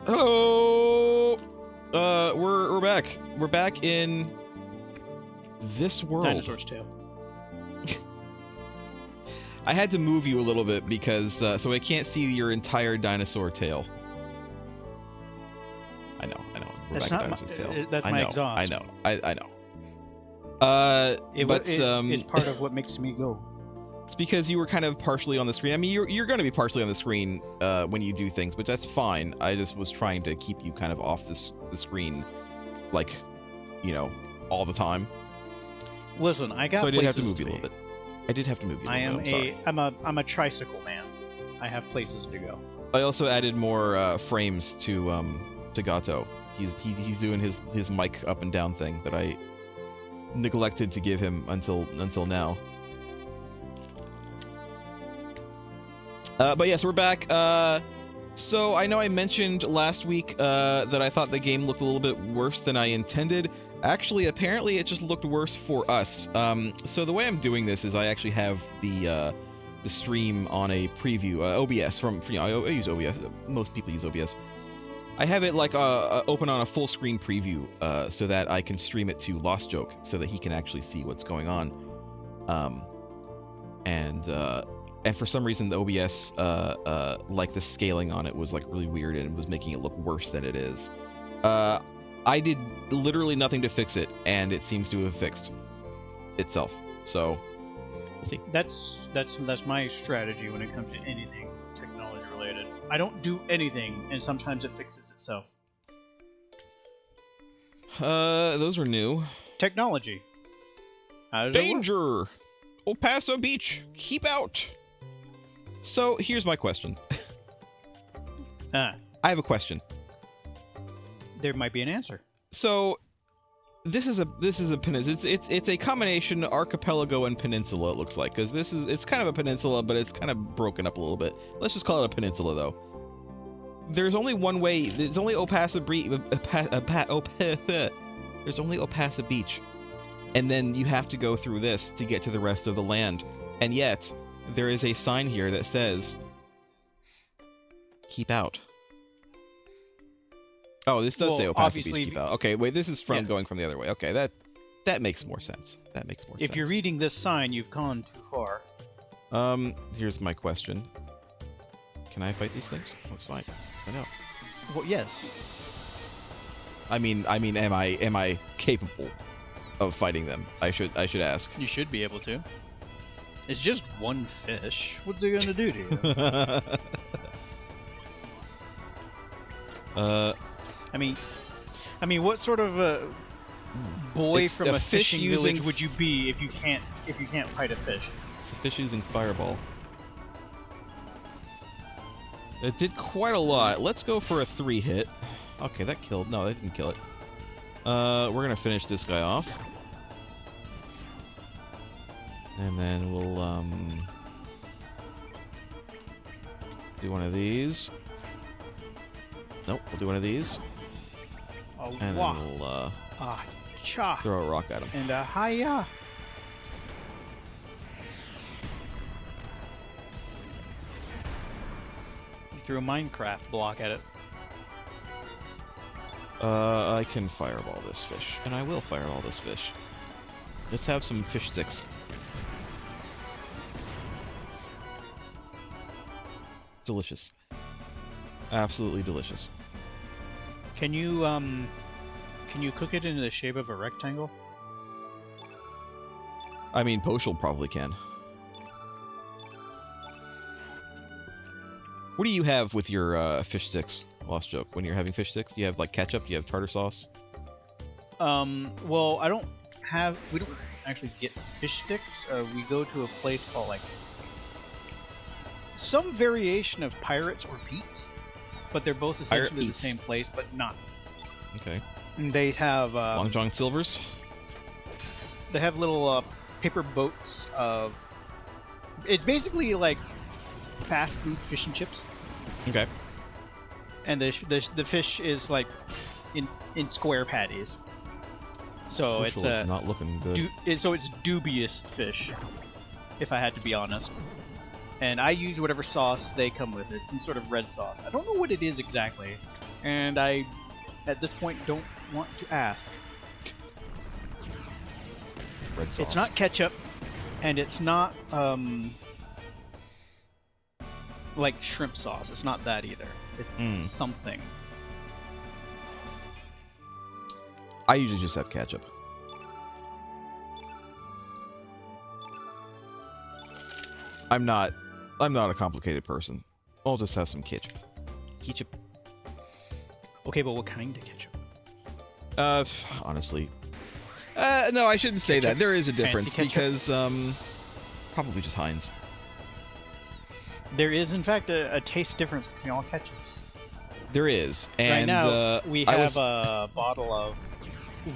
Hello. We're back. We're back in this world. Dinosaur's tail. I had to move you a little bit because so I can't see your entire dinosaur tail. I know. We're That's back not at my. tail. That's my exhaust. I know. It's part of what makes me go. It's because you were kind of partially on the screen. I mean, you're going to be partially on the screen when you do things, but that's fine. I just was trying to keep you kind of off the screen, like, you know, all the time. Listen, I got. So I did have to places move you a little bit. I did have to move you. I'm a tricycle man. I have places to go. I also added more frames to Gato. He's doing his mic up and down thing that I neglected to give him until now. But yes, we're back. So I know I mentioned last week that I thought the game looked a little bit worse than I intended. Actually, apparently it just looked worse for us. So the way I'm doing this is I actually have the stream on a preview, OBS I use OBS. Most people use OBS. I have it like open on a full screen preview so that I can stream it to Lost Joke so that he can actually see what's going on. And for some reason, the OBS, like the scaling on it was like really weird and was making it look worse than it is. I did literally nothing to fix it, and it seems to have fixed itself. So, we'll see. That's my strategy when it comes to anything technology related. I don't do anything, and sometimes it fixes itself. Those were new. Technology. How does it work? Danger! El Paso Beach, keep out! So, here's my question. I have a question. There might be an answer. So, this is a peninsula. It's a combination archipelago and peninsula. It looks like, because it's kind of a peninsula, but it's kind of broken up a little bit. Let's just call it a peninsula, though. There's only one way. There's only El Paso There's only El Paso Beach, and then you have to go through this to get to the rest of the land. And yet, there is a sign here that says, "Keep out." Oh, this does say El Paso Beach, keep out. Okay, wait, this is going from the other way. Okay, that makes more sense. That makes more sense. If you're reading this sign, you've gone too far. Here's my question. Can I fight these things? That's fine. I know. Well, yes. I mean, am I capable of fighting them? I should ask. You should be able to. It's just one fish. What's it gonna do to you? I mean, what sort of a boy from a fishing village would you be if you can't fight a fish? It's a fish using fireball. It did quite a lot. Let's go for a 3-hit. Okay, that killed. No, that didn't kill it. We're gonna finish this guy off. And then we'll, do one of these. Nope, we'll do one of these. And then we'll, throw a rock at him. And hiya! You threw a Minecraft block at it. I can fireball this fish. And I will fireball this fish. Let's have some fish sticks. Delicious. Absolutely delicious. Can you cook it into the shape of a rectangle? I mean, Poshul probably can. What do you have with your fish sticks, Lost Joke? When you're having fish sticks, do you have like ketchup? Do you have tartar sauce? Well, we don't actually get fish sticks. We go to a place called like some variation of Pirates or Pete's, but they're both essentially the same place, but not. Okay. They have Long John Silver's. They have little paper boats of. It's basically like fast food fish and chips. Okay. And the fish is like in square patties. So Poshul is not looking good. So it's dubious fish, if I had to be honest. and I use whatever sauce they come with. There's some sort of red sauce. I don't know what it is exactly, and I, at this point, don't want to ask. Red sauce. It's not ketchup, and it's not like shrimp sauce. It's not that either. It's something. I usually just have ketchup. I'm not a complicated person. I'll just have some ketchup. Ketchup. Okay, but what kind of ketchup? Honestly. No, I shouldn't say that. There is a difference because, probably just Heinz. There is, in fact, a taste difference between all ketchups. There is. And, right now, we have a bottle of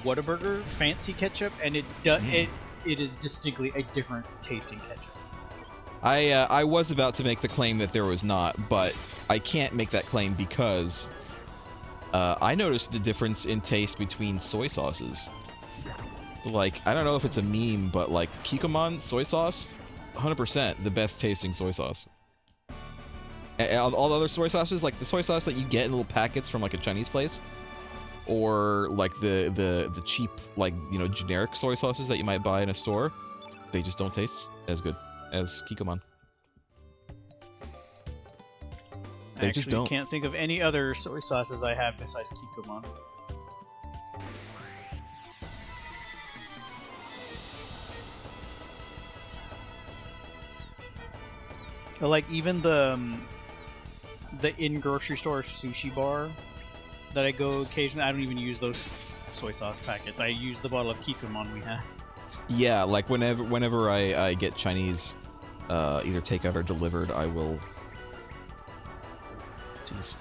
Whataburger fancy ketchup, and it is distinctly a different tasting ketchup. I was about to make the claim that there was not, but I can't make that claim because I noticed the difference in taste between soy sauces. Like, I don't know if it's a meme, but like Kikkoman soy sauce, 100% the best tasting soy sauce. And all the other soy sauces, like the soy sauce that you get in little packets from like a Chinese place, or like the cheap, like, you know, generic soy sauces that you might buy in a store, they just don't taste as good as Kikkoman. They just don't. I can't think of any other soy sauces I have besides Kikkoman. Like even the in grocery store sushi bar that I go occasionally, I don't even use those soy sauce packets. I use the bottle of Kikkoman we have. Yeah, like whenever I get Chinese, either takeout or delivered, I will. Jeez,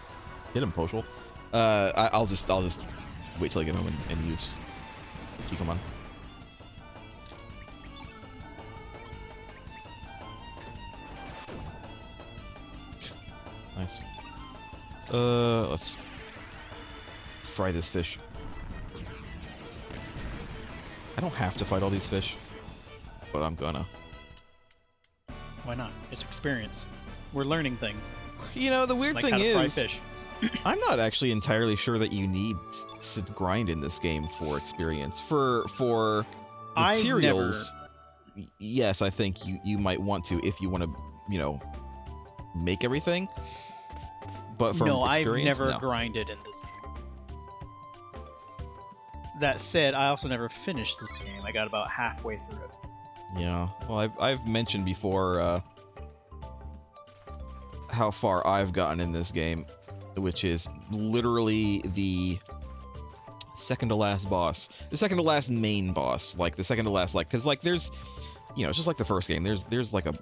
hit him, Poshul. I'll just wait till I get home and use Kikkoman. Nice. Let's fry this fish. I don't have to fight all these fish, but I'm gonna. Why not? It's experience. We're learning things. You know, the weird like thing how to fry is, fish. I'm not actually entirely sure that you need to grind in this game for experience. For materials, yes, I think you might want to if you want to, you know, make everything. But for experience, I've never grinded in this game. That said, I also never finished this game. I got about halfway through it. Yeah, well, I've mentioned before how far I've gotten in this game, which is literally the second to last boss, the second to last main boss, like the second to last, like, because like there's, you know, it's just like the first game. There's like a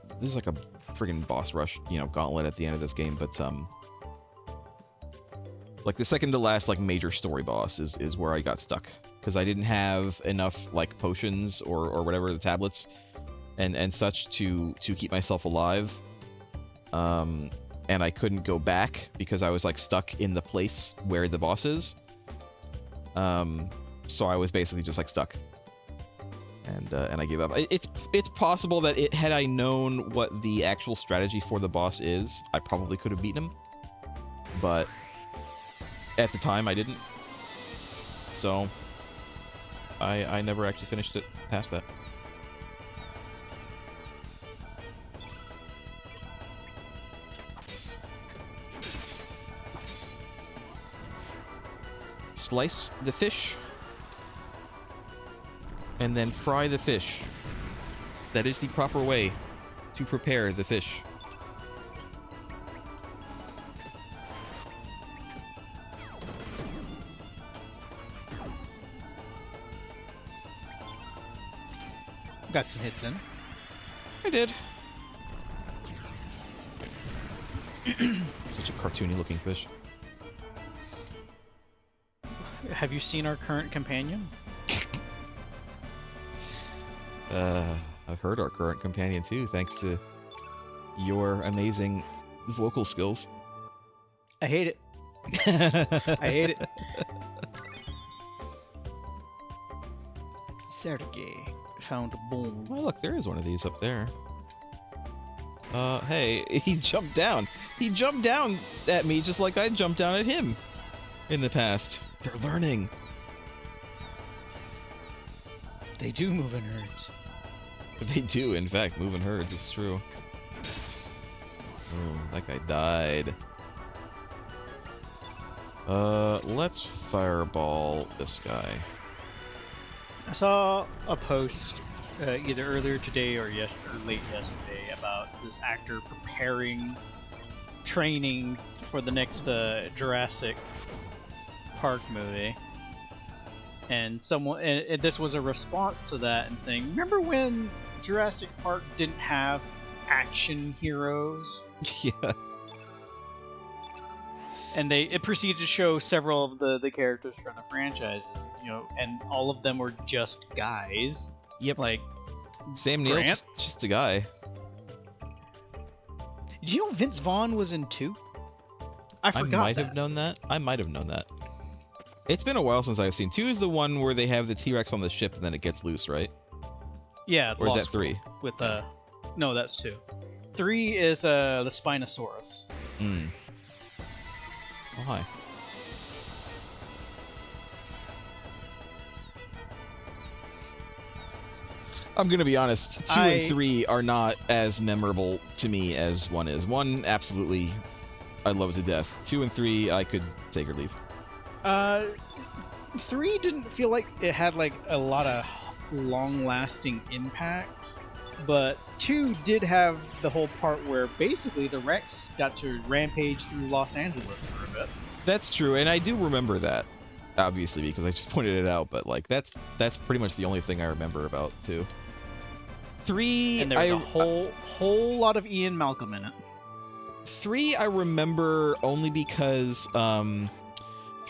friggin' boss rush, you know, gauntlet at the end of this game, but like the second to last like major story boss is where I got stuck because I didn't have enough like potions or whatever, the tablets and such to keep myself alive. And I couldn't go back because I was like stuck in the place where the boss is. So I was basically just like stuck. And I gave up. It's possible that had I known what the actual strategy for the boss is, I probably could have beaten him. But at the time I didn't. So I never actually finished it past that. Slice the fish, and then fry the fish. That is the proper way to prepare the fish. Got some hits in. I did. Such a cartoony looking fish. Have you seen our current companion? I've heard our current companion too, thanks to your amazing vocal skills. I hate it. I hate it. Serge found a bone. Oh, look, there is one of these up there. Hey, he jumped down. He jumped down at me just like I jumped down at him in the past. They're learning. They do move in herds. They do, in fact, move in herds. It's true. Oh, that guy died. Let's fireball this guy. I saw a post either earlier today or late yesterday about this actor training for the next Jurassic Park movie, and this was a response to that and saying, "Remember when Jurassic Park didn't have action heroes?" Yeah. And it proceeded to show several of the characters from the franchises, and all of them were just guys. Yep. Like Sam Neill's just a guy. Did you know Vince Vaughn was in 2? I forgot I might have known that. I might have known that. It's been a while since I've seen 2. Is the one where they have the T-Rex on the ship and then it gets loose, right? Yeah. Or is that 3? With no, that's 2. 3 is the Spinosaurus. Hmm. Oh, hi. I'm gonna be honest, 2 and 3 are not as memorable to me as 1 is. 1, absolutely, I love to death. 2 and 3, I could take or leave. 3 didn't feel like it had like a lot of long-lasting impact, but 2 did have the whole part where basically the Rex got to rampage through Los Angeles for a bit. That's true, and I do remember that, obviously, because I just pointed it out. But like, that's pretty much the only thing I remember about 2. 3, and there's a whole lot of Ian Malcolm in it. 3, I remember only because 3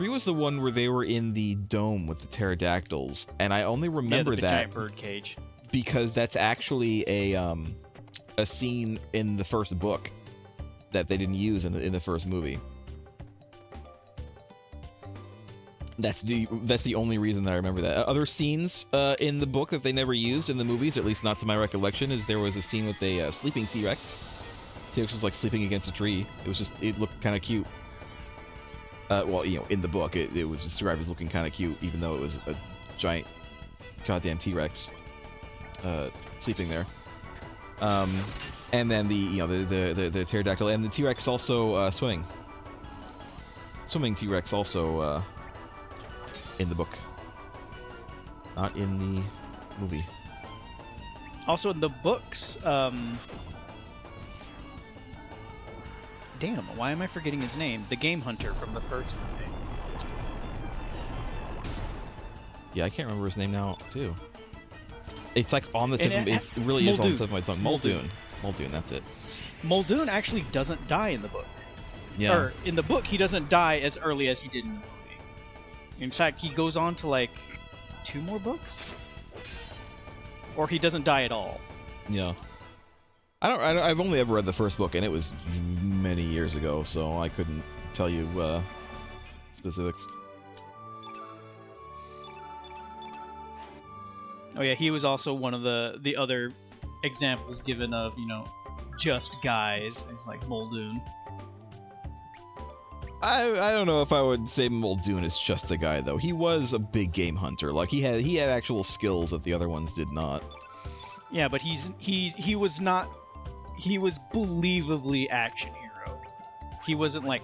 was the one where they were in the dome with the pterodactyls, and I only remember the that giant bird cage because that's actually a scene in the first book that they didn't use in the first movie. That's the only reason that I remember that. Other scenes in the book that they never used in the movies, at least not to my recollection, is there was a scene with a sleeping T-Rex. T-Rex was like sleeping against a tree. It looked kind of cute. Well, in the book, it was described as looking kind of cute, even though it was a giant, goddamn T-Rex sleeping there. And then the pterodactyl and the T-Rex also swimming. Swimming T-Rex also in the book, not in the movie. Also in the books, damn, why am I forgetting his name? The game hunter from the first movie. Yeah, I can't remember his name now, too. It's like on the tip of it really Muldoon. is on the tip of my tongue. Muldoon. Muldoon, that's it. Muldoon actually doesn't die in the book. Yeah. Or in the book, he doesn't die as early as he did in the movie. In fact, he goes on to like 2 more books, or he doesn't die at all. Yeah. I've only ever read the first book, and it was many years ago, so I couldn't tell you specifics. Oh yeah, he was also one of the other examples given of just guys. It's like Muldoon. I don't know if I would say Muldoon is just a guy, though. He was a big game hunter. Like he had actual skills that the other ones did not. Yeah, but he was not. He was believably action hero. He wasn't like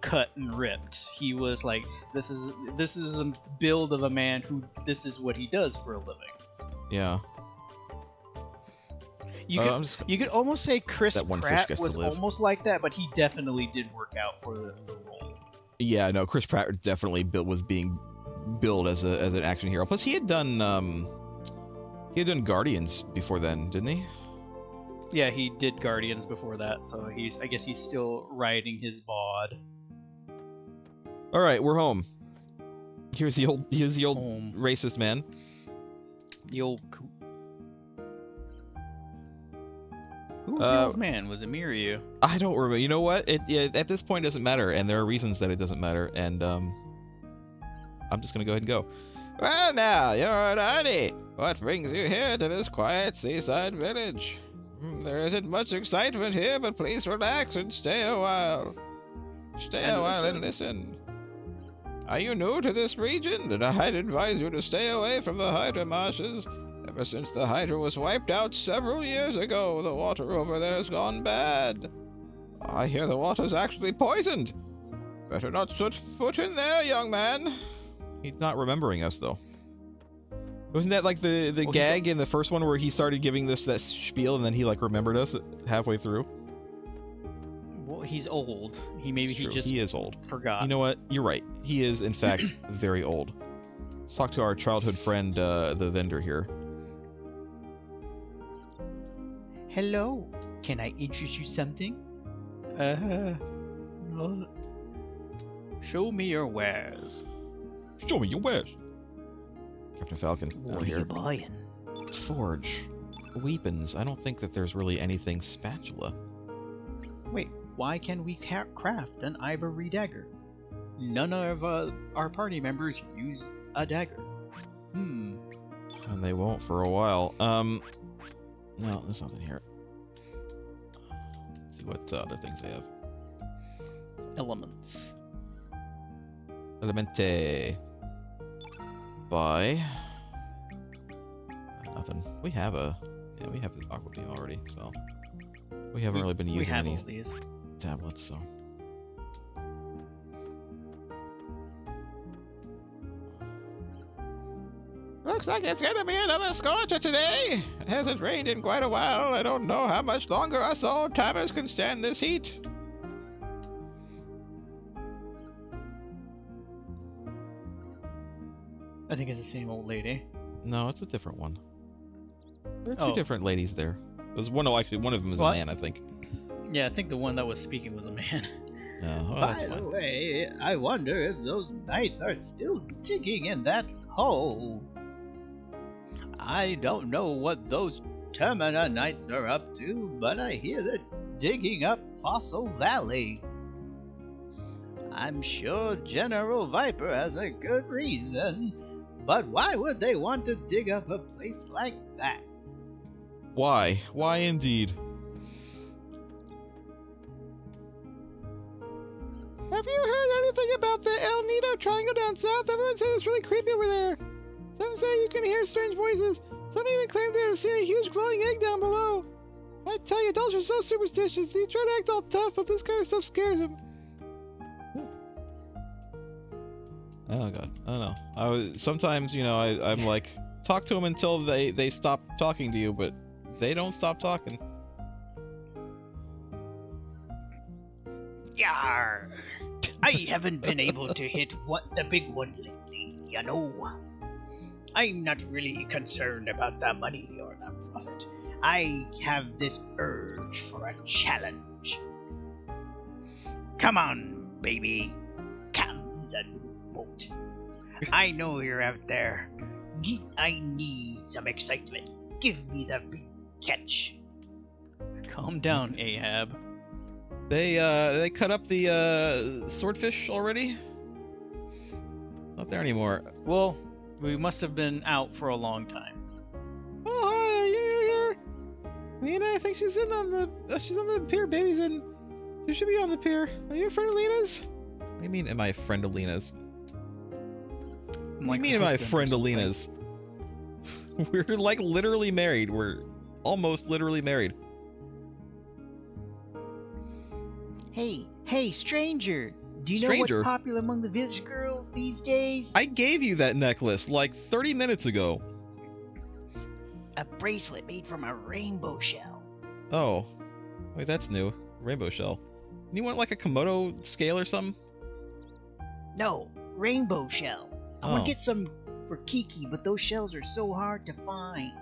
cut and ripped. He was like, this is a build of a man who this is what he does for a living. Yeah. You could almost say Chris Pratt was almost like that, but he definitely did work out for the role. Yeah, no, Chris Pratt definitely was being billed as an action hero. Plus, he had done Guardians before then, didn't he? Yeah, he did Guardians before that, so I guess he's still riding his bod. All right, we're home. Here's the old racist man. The old. Who was the old man? Was it me or you? I don't remember. You know what? At this point, it doesn't matter, and there are reasons that it doesn't matter, and I'm just gonna go ahead and go. Well, now you're an Arnie. What brings you here to this quiet seaside village? There isn't much excitement here, but please relax and stay a while. Stay a while and listen. Are you new to this region? Then I'd advise you to stay away from the Hydra marshes. Ever since the Hydra was wiped out several years ago, the water over there's gone bad. I hear the water's actually poisoned. Better not set foot in there, young man. He's not remembering us, though. Wasn't that like the Well, gag in the first one where he started giving that spiel and then he like remembered us halfway through? Well, he's old. He He is old. forgot. You know what? You're right. He is, in fact, very old. Let's talk to our childhood friend, the vendor here. Hello. Can I interest you something? Well, show me your wares. Show me your wares. Captain Falcon. What are you buying? Forge. Weapons. I don't think that there's really anything spatula. Wait, why can we craft an ivory dagger? None of our party members use a dagger. And they won't for a while. No, there's nothing here. Let's see what other things they have. Elements. Elemente. Buy. Nothing. We have the aqua beam already, so we haven't really been using any all these tablets, so. Looks like it's gonna be another scorcher today. It hasn't rained in quite a while. I don't know how much longer us old timers can stand this heat. I think it's the same old lady. No, it's a different one. There are two Oh. different ladies there. There's one. Oh, actually, one of them is What? a man, I think. Yeah, I think the one that was speaking was a man. No, well, By that's the fine. way, I wonder if those knights are still digging in that hole. I don't know what those Termina knights are up to, but I hear they're digging up Fossil Valley. I'm sure General Viper has a good reason, but why would they want to dig up a place like that? Why? Why indeed? Have you heard anything about the El Nido Triangle down south? Everyone said it's really creepy over there. Some say you can hear strange voices. Some even claim they have seen a huge glowing egg down below. I tell you, adults are so superstitious. They try to act all tough, but this kind of stuff scares them. Oh god, I don't know. Sometimes, you know, I'm like, talk to them until they stop talking to you, but they don't stop talking. Yar! I haven't been able to hit the big one lately, you know. I'm not really concerned about the money or the profit. I have this urge for a challenge. Come on, baby. Captain Boat. I know you're out there. I need some excitement. Give me the big catch. Calm down, Ahab. They cut up the swordfish already? It's not there anymore. Well, we must have been out for a long time. Oh, hi, are you here? Lena, I think she's on the pier, babies, and she should be on the pier. Are you a friend of Lena's? What do you mean, am I a friend of Lena's? I'm What like do you her mean, am I a husband or friend of something. Lena's? We're like literally married. We're almost literally married. Hey, stranger! Do you know Stranger? what's popular among the village girls these days? I gave you that necklace like 30 minutes ago. A bracelet made from a rainbow shell. Oh. Wait, that's new. Rainbow shell. You want like a Komodo scale or something? No, rainbow shell. I Oh. want to get some for Kiki, but those shells are so hard to find.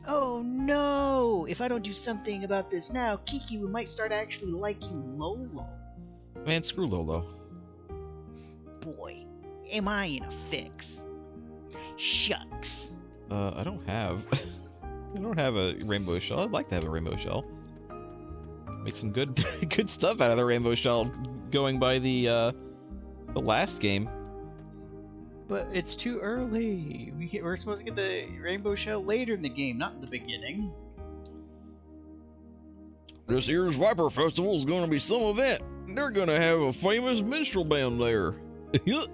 Oh no! If I don't do something about this now, Kiki might start actually liking Lolo. Man, screw Lolo. Boy, am I in a fix. Shucks. I don't have... I don't have a rainbow shell. I'd like to have a rainbow shell. Make some good good stuff out of the rainbow shell going by the last game. But it's too early. We're supposed to get the rainbow shell later in the game, not in the beginning. This year's Viper Festival is going to be some event. They're going to have a famous minstrel band there. You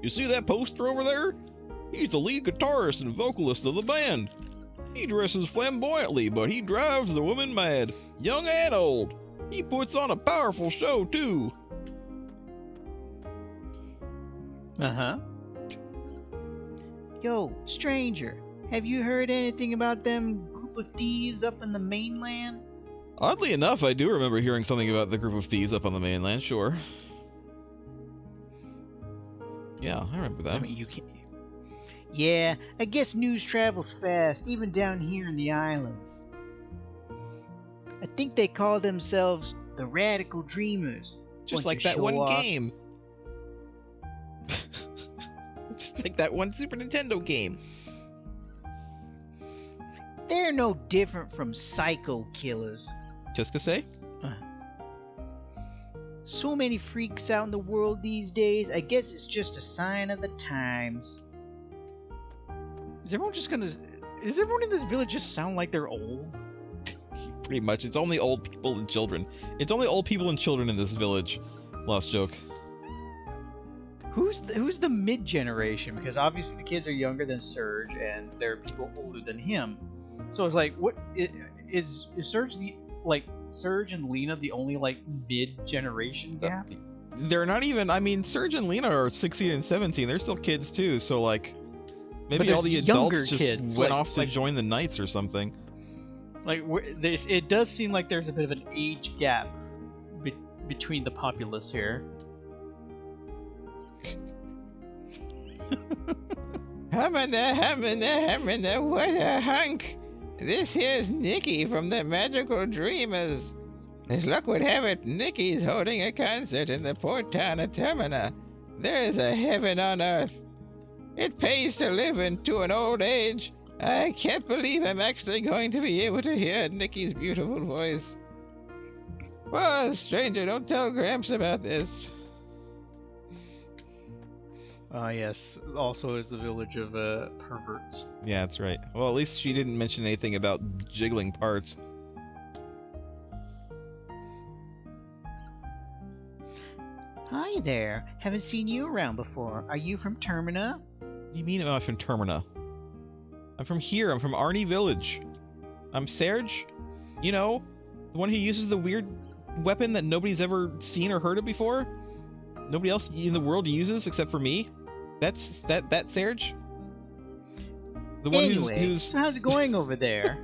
see that poster over there? He's the lead guitarist and vocalist of the band. He dresses flamboyantly, but he drives the women mad, young and old. He puts on a powerful show, too. Uh-huh. Yo, stranger, have you heard anything about them group of thieves up in the mainland? Oddly enough, I do remember hearing something about the group of thieves up on the mainland, sure. Yeah, I remember that. I mean, you can't... Yeah, I guess news travels fast, even down here in the islands. I think they call themselves the Radical Dreamers. Just Bunch like of that one show-offs. game. Just like that one Super Nintendo game. They're no different from psycho killers. Just to say? So many freaks out in the world these days, I guess it's just a sign of the times. Is everyone in this village just sound like they're old? Pretty much. It's only old people and children. It's only old people and children in this village. Lost joke. Who's the mid-generation? Because obviously the kids are younger than Serge, and there are people older than him. So it's like, is Serge Serge and Lena the only mid-generation gap? They're not even. I mean, Serge and Lena are 16 and 17. They're still kids too. So like, maybe But all the there's younger adults just kids, went off to join the Knights or something. It does seem like there's a bit of an age gap between the populace here. Hamina, what a hunk! This here's Nicky from the Magical Dreamers. As luck would have it, Nicky's holding a concert in the port town of Termina. There is a heaven on earth. It pays to live into an old age. I can't believe I'm actually going to be able to hear Nicky's beautiful voice. Well, stranger, don't tell Gramps about this. Yes. Also is the village of perverts. Yeah, that's right. Well, at least she didn't mention anything about jiggling parts. Hi there. Haven't seen you around before. Are you from Termina? What do you mean I'm not from Termina? I'm from here. I'm from Arnie Village. I'm Serge. You know, the one who uses the weird weapon that nobody's ever seen or heard of before. Nobody else in the world uses except for me. That's Serge. The one who's so how's it going over there?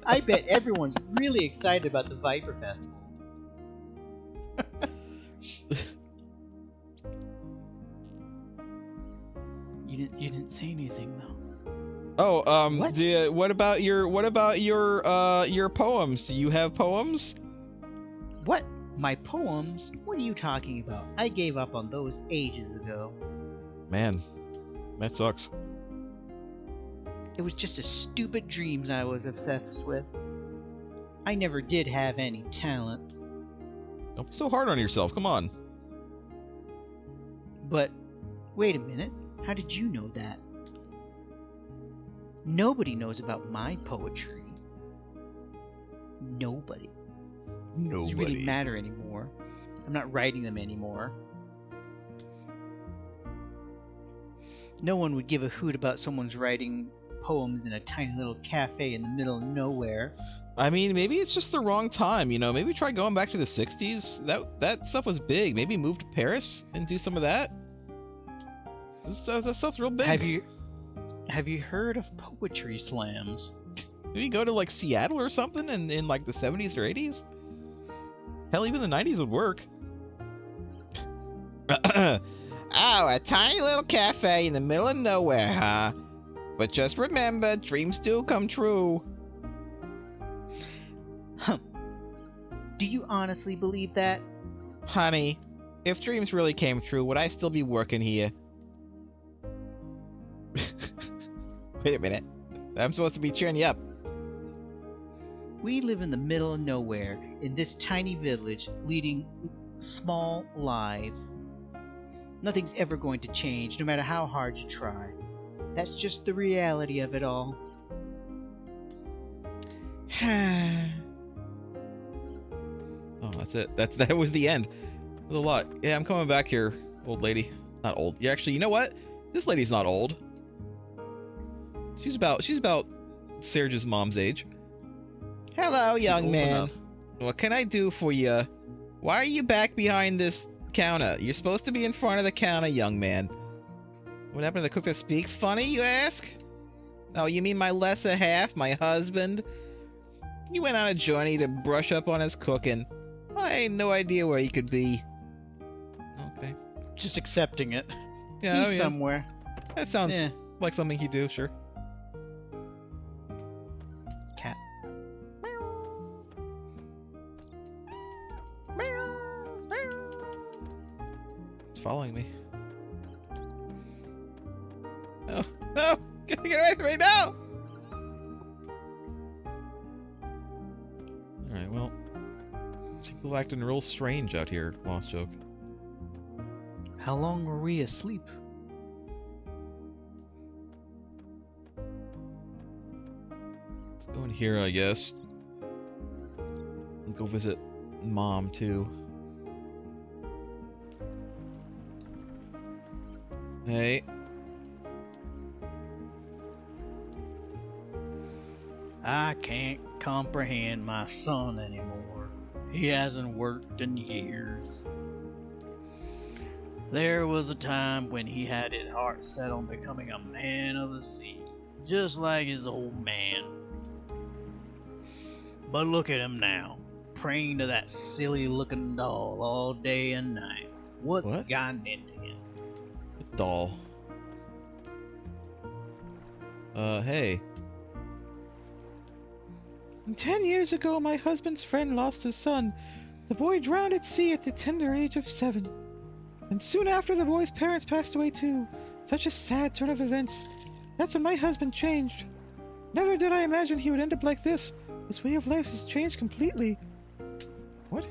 I bet everyone's really excited about the Viper Festival. You didn't say anything though. Oh, What? what about your poems? Do you have poems? What? My poems? What are you talking about? I gave up on those ages ago. Man, that sucks. It was just a stupid dreams I was obsessed with. I never did have any talent. Don't be so hard on yourself. Come on. But, wait a minute. How did you know that? Nobody knows about my poetry. Nobody. It doesn't really matter anymore. I'm not writing them anymore. No one would give a hoot about someone's writing poems in a tiny little cafe in the middle of nowhere. I mean, maybe it's just the wrong time, you know? Maybe try going back to the 60s. That stuff was big. Maybe move to Paris and do some of that. That stuff's real big. Have you heard of poetry slams? Maybe go to like Seattle or something in like the 70s or 80s? Hell, even the 90s would work. Oh, a tiny little cafe in the middle of nowhere, huh? But just remember, dreams do come true. Do you honestly believe that? Honey, if dreams really came true, would I still be working here? Wait a minute. I'm supposed to be cheering you up. We live in the middle of nowhere, in this tiny village, leading small lives. Nothing's ever going to change, no matter how hard you try. That's just the reality of it all. Oh, that's it. That was the end. It was a lot. Yeah, I'm coming back here, old lady. Not old. Yeah, actually, you know what? This lady's not old. She's about Serge's mom's age. Hello, young man. Enough. What can I do for you? Why are you back behind this counter? You're supposed to be in front of the counter, young man. What happened to the cook that speaks funny, you ask? Oh, you mean my lesser half, my husband? He went on a journey to brush up on his cooking. I ain't no idea where he could be. Okay. Just accepting it. Yeah, He's somewhere. That sounds Yeah. like something he'd do, sure. Cat. It's following me. No, no! Get away from me now! Alright, well. People acting real strange out here, Lost Joke. How long were we asleep? Let's go in here, I guess. And go visit Mom, too. Hey. I can't comprehend my son anymore. He hasn't worked in years. There was a time when he had his heart set on becoming a man of the sea, just like his old man. But look at him now, praying to that silly looking doll all day and night. What's What? gotten into him? Doll. Hey. 10 years ago, my husband's friend lost his son. The boy drowned at sea at the tender age of 7. And soon after, the boy's parents passed away too. Such a sad turn of events. That's when my husband changed. Never did I imagine he would end up like this. His way of life has changed completely. What?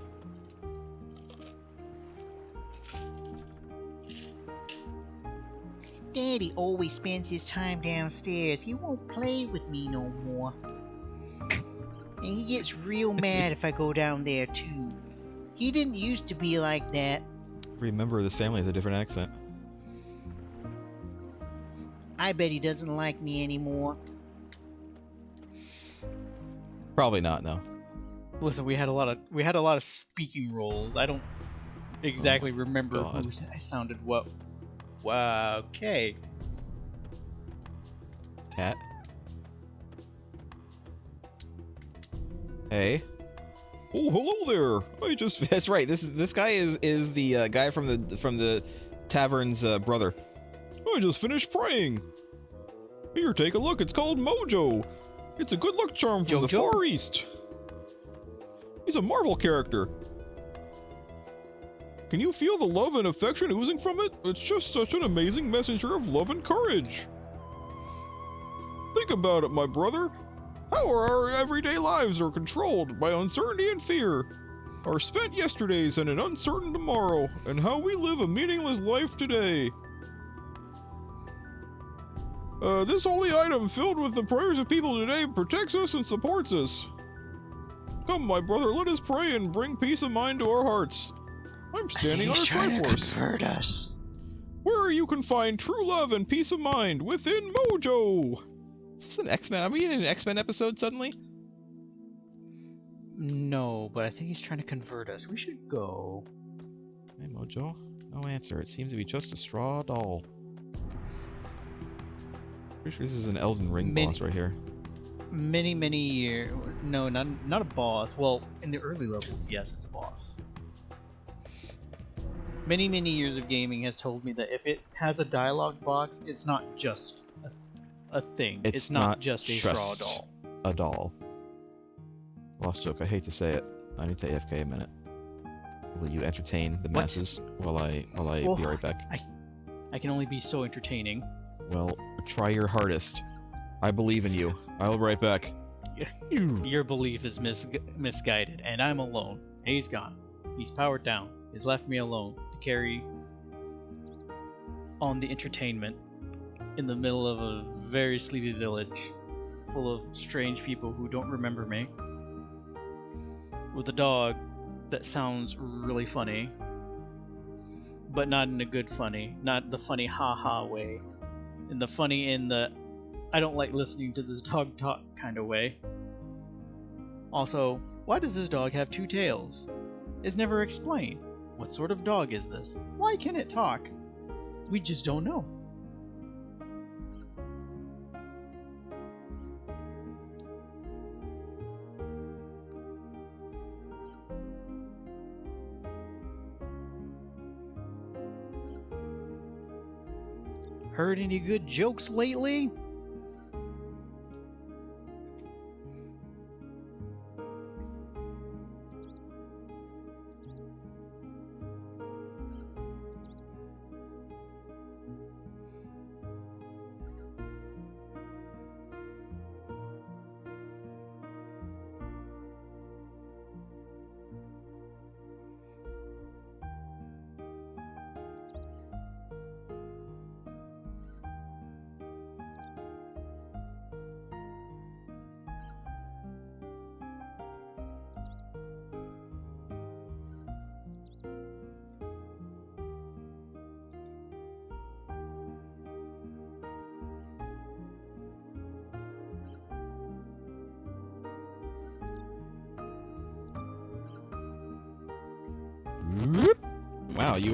Daddy always spends his time downstairs. He won't play with me no more. And he gets real mad if I go down there too. He didn't used to be like that. Every member of this family has a different accent. I bet he doesn't like me anymore. Probably not, no. Listen, we had a lot of speaking roles. I don't exactly remember God. who sounded what. Wow. Okay. Cat. Hey. Oh, hello there. I just that's right. This guy is the guy from the tavern's brother. I just finished praying. Here, take a look. It's called Mojo. It's a good luck charm from the Jojo? Far East. He's a Marvel character. Can you feel the love and affection oozing from it? It's just such an amazing messenger of love and courage. Think about it, my brother. How our everyday lives are controlled by uncertainty and fear, our spent yesterdays and an uncertain tomorrow, and how we live a meaningless life today. This holy item filled with the prayers of people today protects us and supports us. Come, my brother, let us pray and bring peace of mind to our hearts. I'm standing on a Triforce. Convert us. Where you can find true love and peace of mind within Mojo. Is this an X-Men? Are we in an X-Men episode suddenly? No, but I think he's trying to convert us. We should go. Hey, Mojo. No answer. It seems to be just a straw doll. Pretty sure this is an Elden Ring boss right here. Many years. No, not a boss. Well, in the early levels, yes, it's a boss. Many years of gaming has told me that if it has a dialogue box, it's not just a thing. It's not just a straw doll. A doll. Lost joke. I hate to say it. I need to AFK a minute. Will you entertain the masses while I Well, be right back? I can only be so entertaining. Well, try your hardest. I believe in you. I'll be right back. Your belief is misguided, and I'm alone. He's gone. He's powered down. He's left me alone to carry on the entertainment in the middle of a very sleepy village full of strange people who don't remember me, with a dog that sounds really funny, but not in a good funny, not the funny ha-ha way, in the funny in the I don't like listening to this dog talk kind of way. Also, why does this dog have 2 tails? It's never explained. What sort of dog is this? Why can it talk? We just don't know. Heard any good jokes lately? Wow, you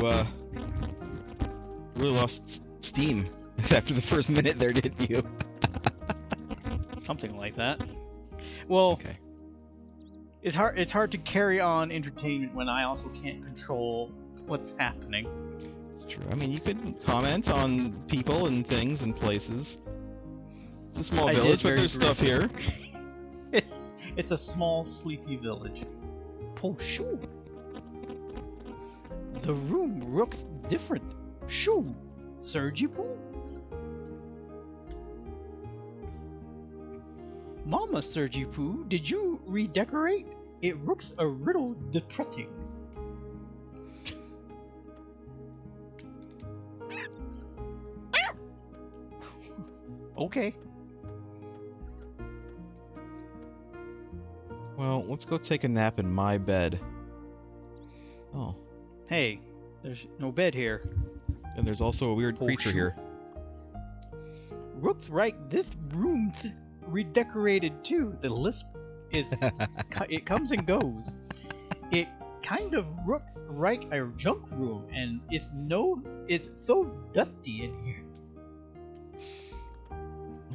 really lost steam after the first minute there, didn't you? Something like that. Well, Okay. it's hard to carry on entertainment when I also can't control what's happening. It's true. I mean, you could comment on people and things and places. It's a small I did village, but very there's stuff here. It's a small, sleepy village. Poshul. The room looks different. Shoo. Serge. Mama Serge, did you redecorate? It looks a little depressing. Okay. Well, let's go take a nap in my bed. Oh, Hey, there's no bed here. and there's also a weird Oh, creature shoot. here. Looks like this room's redecorated too. The lisp is it comes and goes. It kind of looks like a junk room, and it's so dusty in here.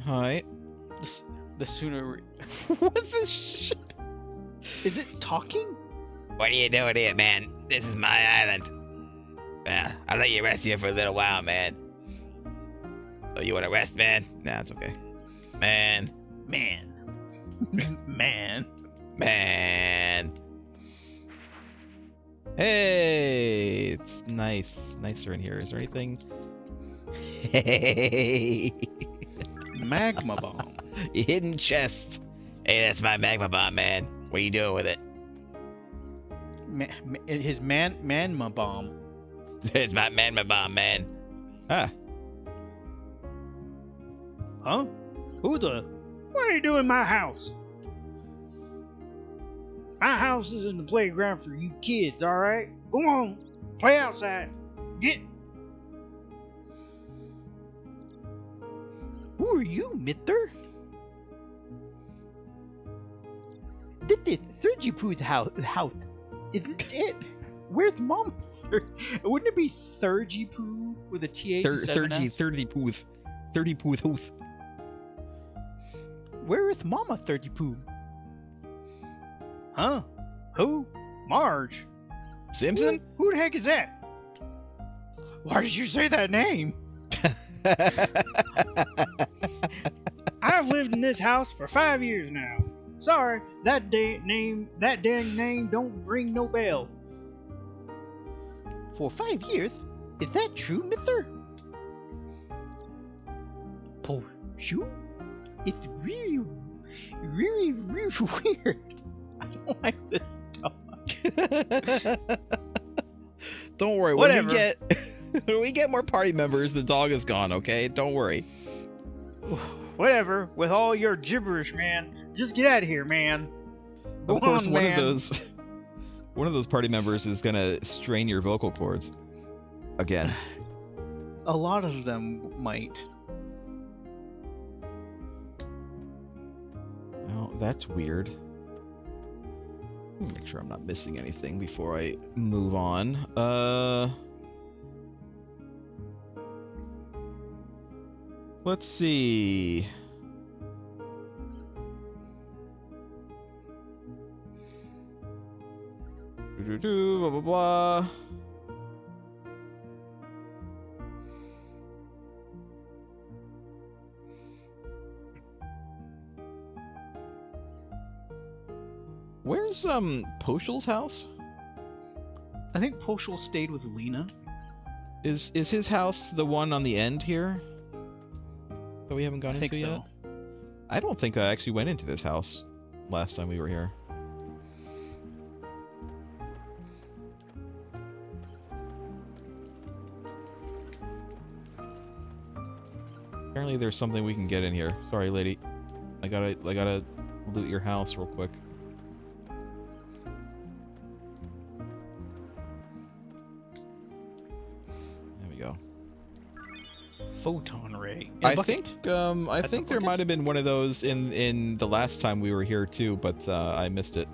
Hi. The sooner What the shit? is it talking? What are you doing here, man? This is my island. Well, I'll let you rest here for a little while, man. So you want to rest, man? Nah, it's okay. Man. Man, man. Man. Hey, it's nicer in here. Is there anything? Hey. Magma bomb. Hidden chest. Hey, that's my magma bomb, man. What are you doing with it? His manma bomb. It's my magma bomb, man. Ah, Huh? What are you doing in my house? My house isn't the playground for you kids, alright? Go on, play outside. Get. Who are you, Mister? This is Sergipoo's house, isn't it? Where's Mom? Wouldn't it be Sergipoo with a TH? 30 pooth hooth. Where is Mama 30 Poo? Huh? Who? Marge. Simpson? Who the heck is that? Why did you say that name? I've lived in this house for 5 years now. Sorry, that dang name don't ring no bell. For 5 years? Is that true, mister? Poshul? It's really weird. I don't like this dog. Don't worry. Whatever. When we get more party members, the dog is gone, okay? Don't worry. Whatever. With all your gibberish, man. Just get out of here, man. Go Of course, on, one man. of those party members is gonna strain your vocal cords. Again. A lot of them might. Well, that's weird. Make sure I'm not missing anything before I move on. Let's see. Blah blah blah. Where's Poshul's house? I think Poshul stayed with Lena. Is his house the one on the end here that we haven't gone I think into so. yet? I don't think I actually went into this house last time we were here. Apparently there's something we can get in here. Sorry, lady. I gotta loot your house real quick. There we go. Photon ray. I think I That's think a there bucket? might have been one of those in the last time we were here too, but I missed it.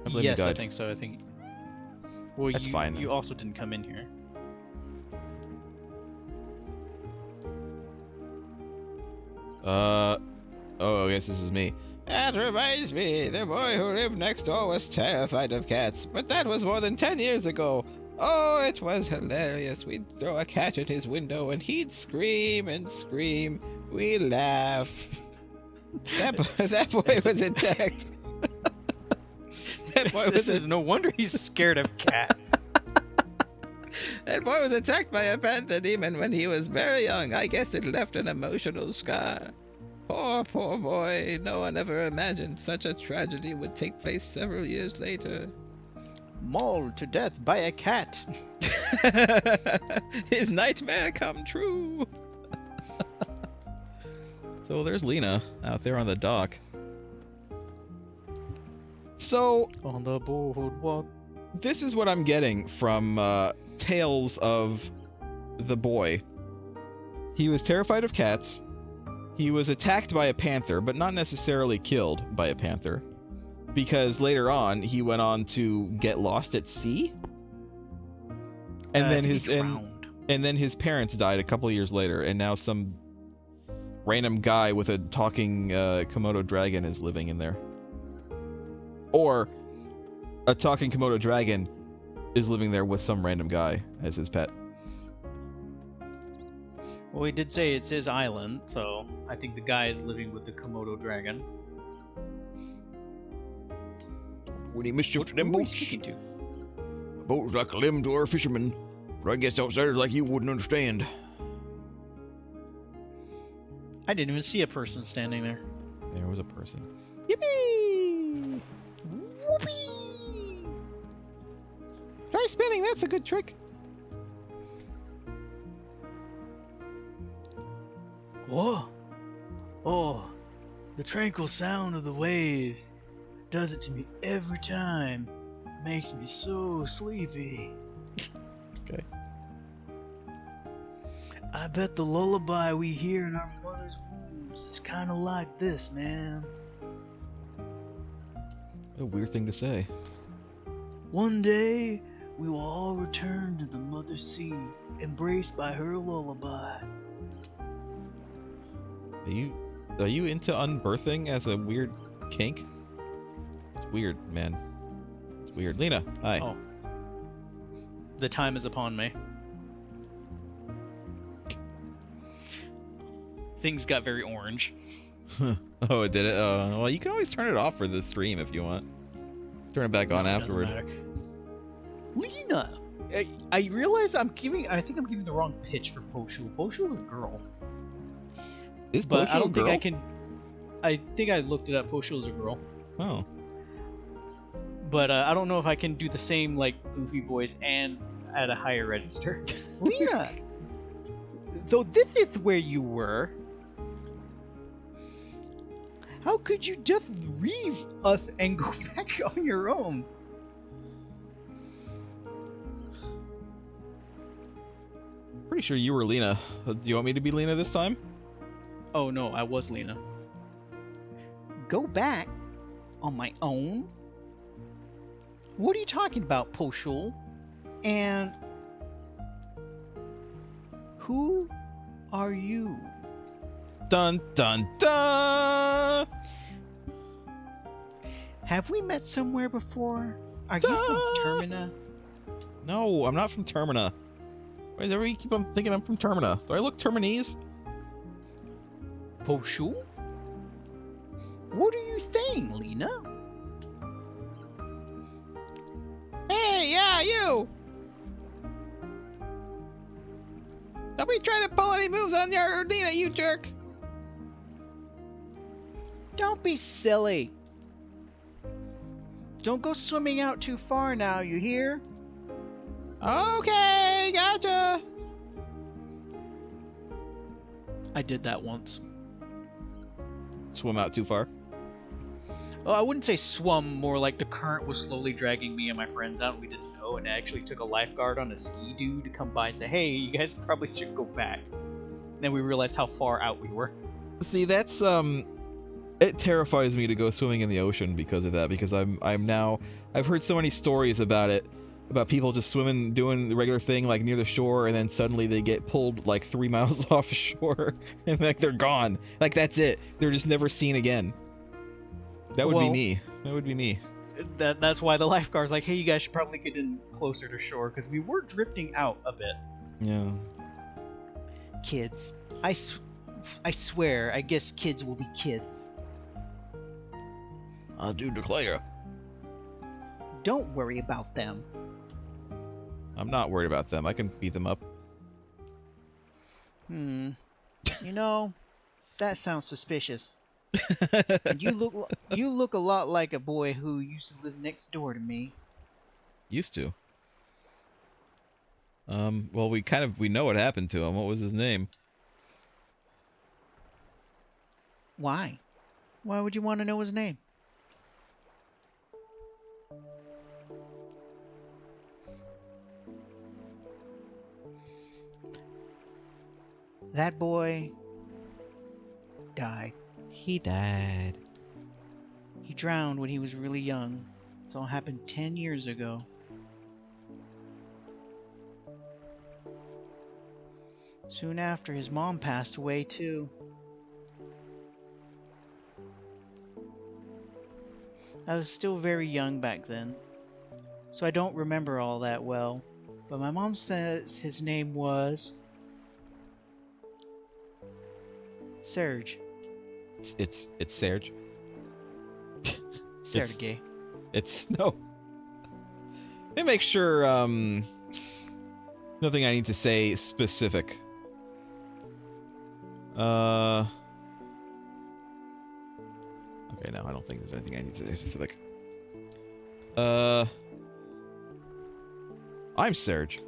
I believe you Yes, I died. think so. I think. Well, That's fine, then. You also didn't come in here. Oh, I guess this is me. That reminds me, the boy who lived next door was terrified of cats, but that was more than 10 years ago. Oh, it was hilarious. We'd throw a cat at his window and he'd scream and scream. We'd laugh. That boy was attacked. That boy was No wonder he's scared of cats. That boy was attacked by a panther demon when he was very young. I guess it left an emotional scar. Poor boy. No one ever imagined such a tragedy would take place several years later. Mauled to death by a cat. His nightmare come true. So there's Lena out there on the dock. So On the boardwalk. this is what I'm getting from tales of the boy. He was terrified of cats. He was attacked by a panther, but not necessarily killed by a panther. Because later on, he went on to get lost at sea. And then his parents died a couple of years later, and now some random guy with a talking Komodo dragon is living in there. Or a talking Komodo dragon is living there with some random guy as his pet. Well, he did say it's his island, so I think the guy is living with the Komodo dragon. Any mischief to them Who are we boats? speaking to? A boat was like a limb to our fishermen. But I guess outsiders like you wouldn't understand. I didn't even see a person standing there. There was a person. Yippee! Whoopee! Try spinning, that's a good trick. Whoa! Oh, the tranquil sound of the waves does it to me every time. Makes me so sleepy. Okay. I bet the lullaby we hear in our mother's wombs is kind of like this, man. A weird thing to say. One day, we will all return to the mother sea, embraced by her lullaby. Are you into unbirthing as a weird kink? It's weird, man. It's weird. Lena, hi. Oh. The time is upon me. Things got very orange. Oh, it did it? Well, you can always turn it off for the stream if you want. Turn it back on Doesn't afterward. matter. Lena! I realize I think I'm giving the wrong pitch for Poshul. Poshul is a girl. Is But Poshul I a don't think girl? I can... I think I looked it up. Poshul is a girl. Oh. But I don't know if I can do the same, like, goofy voice and at a higher register. Lena! So this is where you were. How could you just leave us and go back on your own? Pretty sure you were Lena. Do you want me to be Lena this time? Oh no, I was Lena. Go back? On my own? What are you talking about, Poshul? And who are you? Dun dun dun! Have we met somewhere before? Are Duh! you from Termina? No, I'm not from Termina. Why does everybody keep on thinking I'm from Termina? Do I look Terminese? Poshul? What are you saying, Lena? Hey, yeah, you! Don't be trying to pull any moves on your Lena, you jerk! Don't be silly. Don't go swimming out too far now, you hear? Okay, gotcha! I did that once. Swim out too far. Well, I wouldn't say swum, more like the current was slowly dragging me and my friends out and we didn't know, and I actually took a lifeguard on a ski-doo to come by and say, hey, you guys probably should go back. Then we realized how far out we were. See, that's it terrifies me to go swimming in the ocean because of that, because I've heard so many stories about it, about people just swimming, doing the regular thing like near the shore, and then suddenly they get pulled like 3 miles off shore and like they're gone. Like that's it. They're just never seen again. That would be me. That would be me. That's why the lifeguard's like, hey, you guys should probably get in closer to shore, because we were drifting out a bit. Yeah. Kids. I swear, I guess kids will be kids. I do declare. Don't worry about them. I'm not worried about them. I can beat them up. You know, that sounds suspicious. And you look a lot like a boy who used to live next door to me. Used to. Well, we know what happened to him. What was his name? Why? Why would you want to know his name? That boy died. He died. He drowned when he was really young. This all happened 10 years ago. Soon after, his mom passed away too. I was still very young back then, so I don't remember all that well. But my mom says his name was Serge. It's Serge. Sergey. It's no. Let me make sure. Nothing I need to say specific. Okay, no, I don't think there's anything I need to say specific. I'm Serge.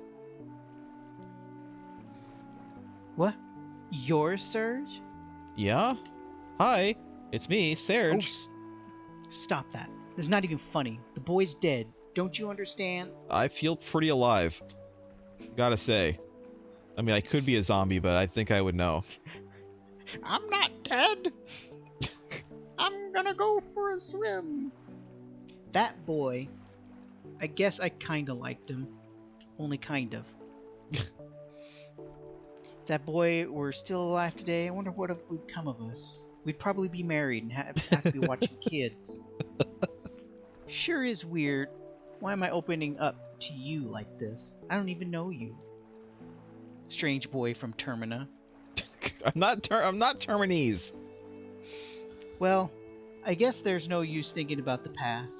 What? You're Serge? Yeah? Hi, it's me, Oh, Serge. stop that. It's not even funny. The boy's dead. Don't you understand? I feel pretty alive. Gotta say. I mean, I could be a zombie, but I think I would know. I'm not dead. I'm gonna go for a swim. That boy, I guess I kinda liked him. Only kind of. If that boy were still alive today, I wonder what would come of us. We'd probably be married and have to be watching kids. Sure is weird. Why am I opening up to you like this? I don't even know you. Strange boy from Termina. I'm not Terminese. Well, I guess there's no use thinking about the past.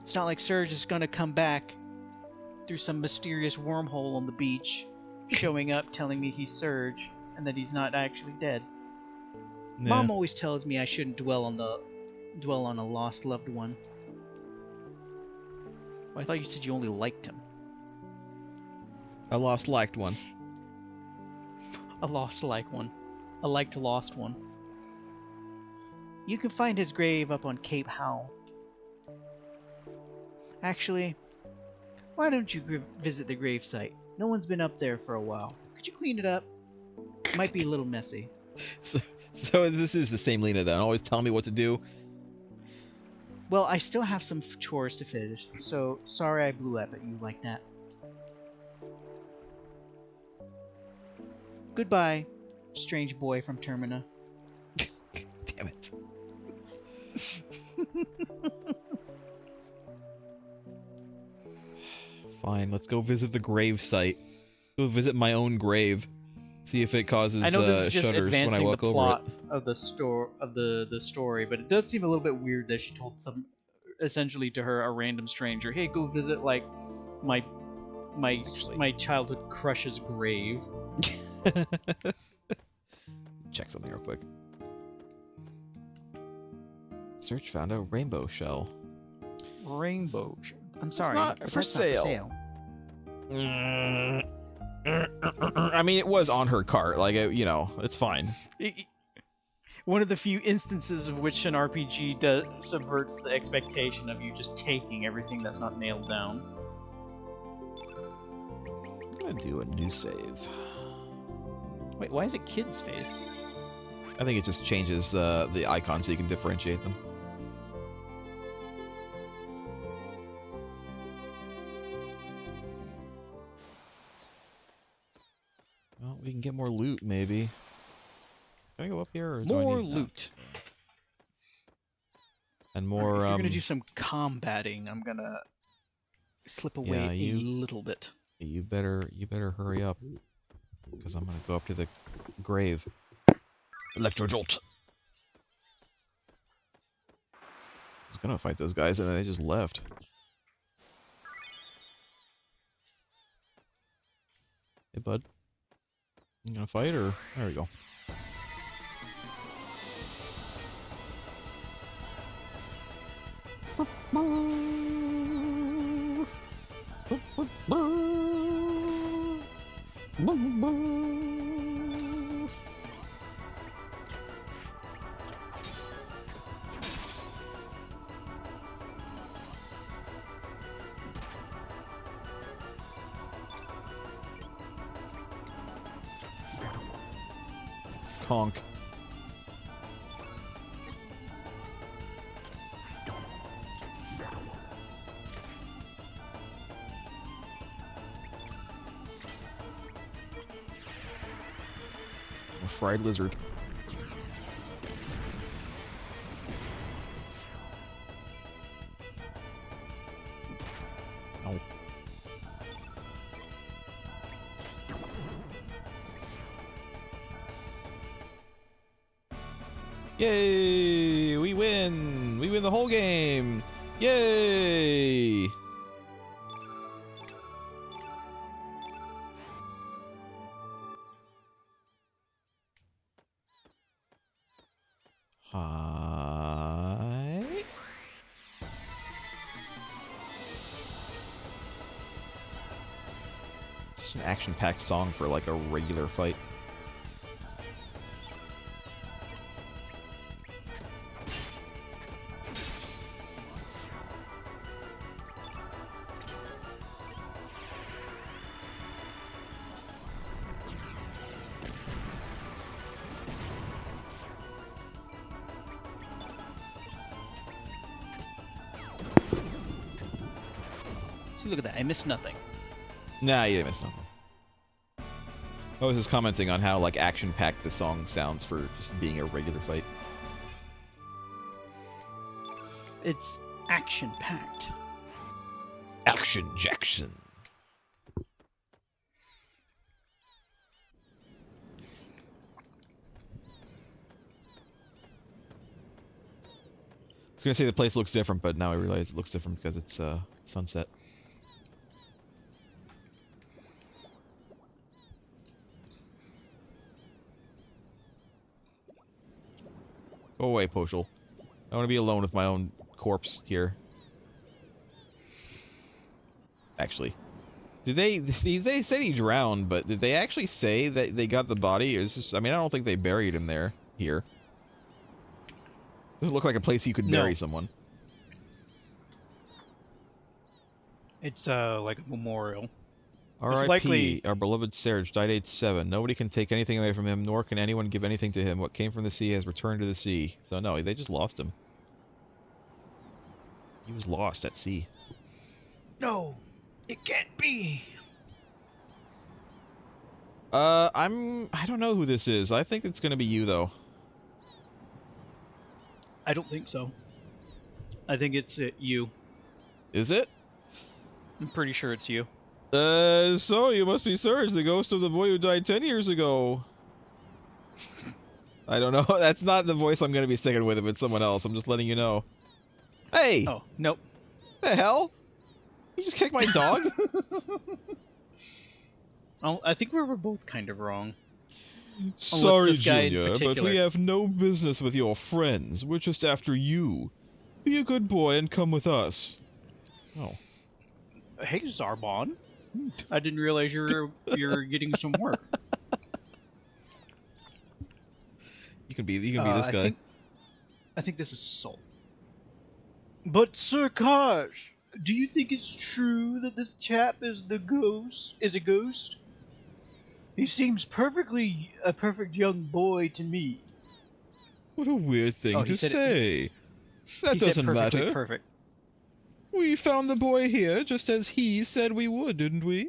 It's not like Serge is gonna come back through some mysterious wormhole on the beach, showing up telling me he's Serge, and that he's not actually dead. Yeah. Mom always tells me I shouldn't dwell on a lost loved one. Well, I thought you said you only liked him. I liked one. A lost like one. A liked lost one. You can find his grave up on Cape Howe. Actually, why don't you visit the gravesite? No one's been up there for a while. Could you clean it up? Might be a little messy. So this is the same Lena then. Always telling me what to do. Well, I still have some chores to finish, so sorry I blew up at you like that. Goodbye, strange boy from Termina. Damn it. Fine, let's go visit the grave site. Go visit my own grave. See if it causes I know this is just shudders when I advancing the walk over plot it. of the story, but it does seem a little bit weird that she told essentially to her, a random stranger, "Hey, go visit like my childhood crush's grave." Check something real quick. Serge found a rainbow shell. Rainbow. I'm sorry, not but for that's sale. Not for sale. I mean, it was on her cart. Like, you know, it's fine. One of the few instances of which an RPG subverts the expectation of you just taking everything that's not nailed down. I'm gonna do a new save. Wait, why is it kid's face? I think it just changes the icon so you can differentiate them. Well, we can get more loot, maybe. Can I go up here? Or do I More need... loot. And more, If you're gonna do some combating, I'm gonna slip away Yeah, a little bit. You better hurry up. Because I'm gonna go up to the grave. Electrojolt! I was gonna fight those guys and then they just left. Hey, bud. You gonna fight or... There we go. Conk. A fried lizard. Oh. Yay! We win! We win the whole game! Yay! Hi. Just an action-packed song for like a regular fight. See, look at that. I missed nothing. Nah, you didn't miss nothing. I was just commenting on how like action-packed the song sounds for just being a regular fight. It's action-packed. Action Jackson. I was gonna say the place looks different, but now I realize it looks different because it's sunset. Go away, Poshul. I want to be alone with my own corpse here. actually. Did they said he drowned, but did they actually say that they got the body? Is this, I mean, I don't think they buried him here. Does it look like a place you could bury someone? It's like a memorial. R.I.P. likely- Our beloved Serge died age 7. Nobody can take anything away from him, nor can anyone give anything to him. What came from the sea has returned to the sea. So no, they just lost him. He was lost at sea. No, it can't be. I don't know who this is. I think it's gonna be you though. I don't think so. I think it's you. Is it? I'm pretty sure it's you. So you must be Serge, the ghost of the boy who died 10 years ago. I don't know. That's not the voice I'm gonna be sticking with if it's someone else. I'm just letting you know. Hey! Oh, nope. The hell? You just kicked my dog? Oh, I think we were both kind of wrong. Sorry, this guy in Junior, but particular. we have no business with your friends. We're just after you. Be a good boy and come with us. Oh. Hey, Zarbon. I didn't realize you're getting some work. You can be this guy. I think this is Sol. But Sir Kaj, do you think it's true that this chap is a ghost? He seems a perfect young boy to me. What a weird thing to say. That doesn't matter. Perfect. We found the boy here just as he said we would, didn't we?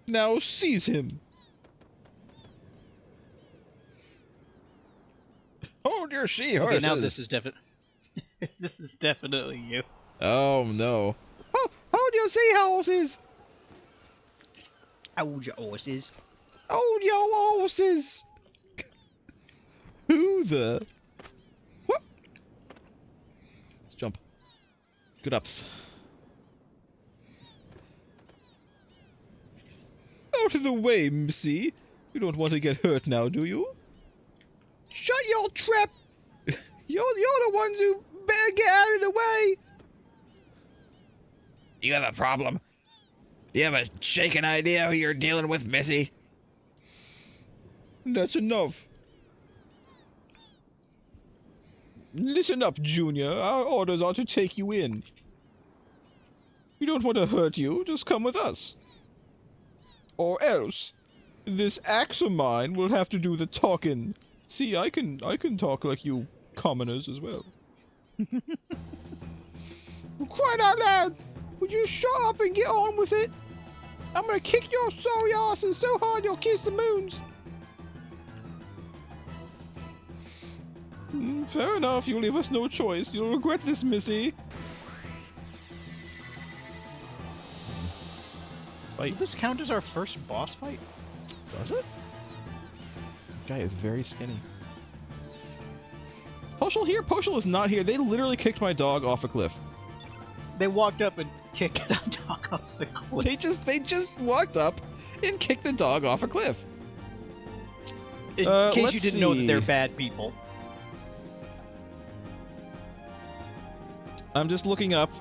Now seize him. Hold your seahorses. Okay, now this is this is definitely you. Oh no. Oh, hold your seahorses. Hold your horses. Hold your horses. Who the? What? Let's jump. Good ups. Out of the way, Missy. You don't want to get hurt now, do you? Shut your trap! You're the ones who better get out of the way! You have a problem? You have a shaken idea who you're dealing with, Missy? That's enough. Listen up, Junior. Our orders are to take you in. We don't want to hurt you. Just come with us. Or else, this axe of mine will have to do the talking. See, I can talk like you commoners as well. Crying out loud! Would you shut up and get on with it? I'm gonna kick your sorry asses so hard you'll kiss the moons. Fair enough, you leave us no choice. You'll regret this, Missy. Does this count as our first boss fight? Does it? Guy is very skinny. Poshul here? Poshul is not here. They literally kicked my dog off a cliff. They walked up and kicked the dog off the cliff. They just walked up and kicked the dog off a cliff. In case you let's didn't know that see. they're bad people. I'm just looking up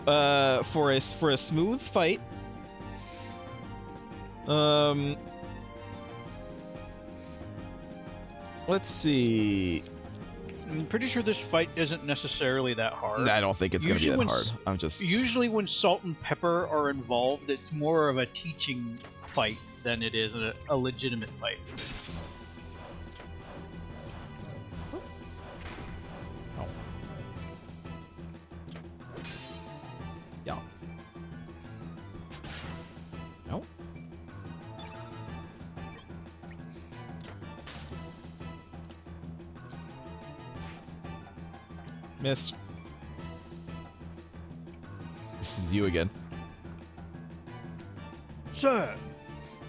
for a smooth fight. Let's see. I'm pretty sure this fight isn't necessarily that hard. I don't think it's gonna be Usually that when hard. I'm just Usually when salt and pepper are involved, it's more of a teaching fight than it is a legitimate fight. yeah. No. Miss. This is you again. Sir,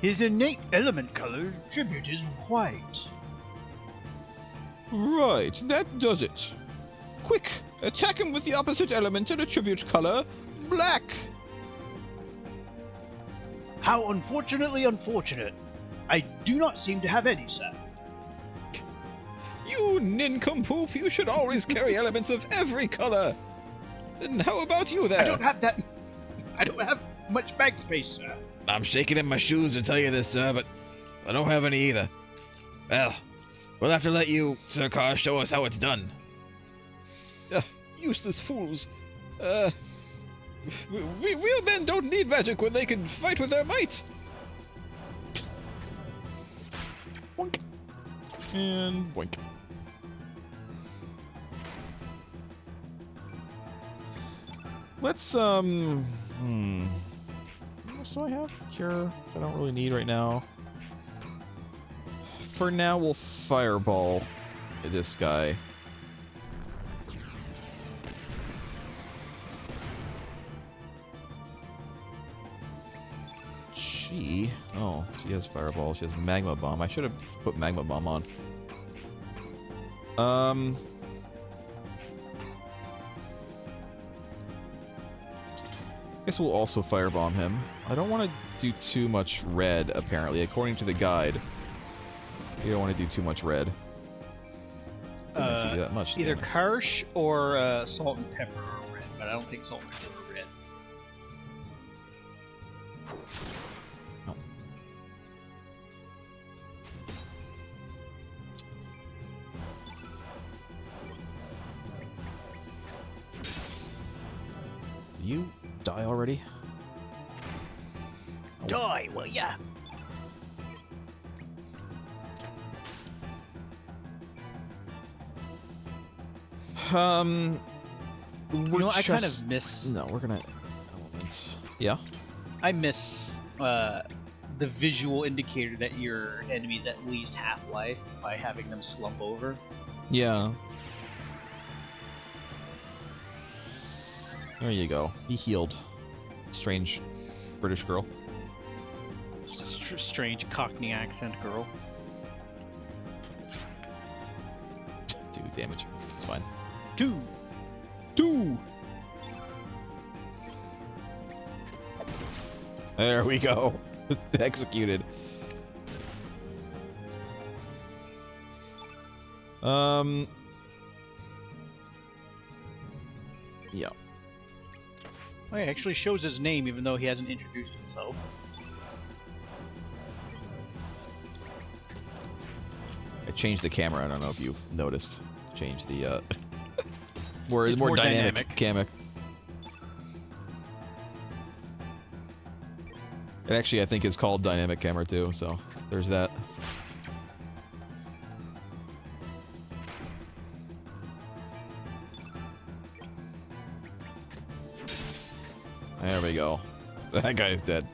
his innate element color tribute is white. Right, that does it. Quick, attack him with the opposite element and attribute color, black. How unfortunately unfortunate. I do not seem to have any, sir. You nincompoop, you should always carry elements of every color. And how about you there? I don't have that. I don't have much bag space, sir. I'm shaking in my shoes to tell you this, sir, but I don't have any either. Well, we'll have to let you, Sir Car, show us how it's done. Useless fools. Wheelmen don't need magic when they can fight with their might. Boink. And boink. Let's, what else do I have? Cure, I don't really need right now. For now, we'll fireball this guy. Oh, she has fireball. She has magma bomb. I should have put magma bomb on. Guess we'll also firebomb him. I don't want to do too much red, apparently. According to the guide, you don't want to do too much red. Doesn't actually do that much Either damage. Karsh or salt and pepper are red, but I don't think salt and pepper are red. No. You die already? Die, will ya? You know, I kind of miss. No, we're gonna element. Yeah. I miss the visual indicator that your enemy's at least half life by having them slump over. Yeah. There you go. He healed. Strange British girl. Strange Cockney accent girl. Do damage. It's fine. 2. There we go. Executed. Yeah. Oh, he actually shows his name even though he hasn't introduced himself. I changed the camera. I don't know if you've noticed. Changed the more It's more more dynamic camera. It actually, I think, is called dynamic camera too. So there's that. There we go. That guy is dead.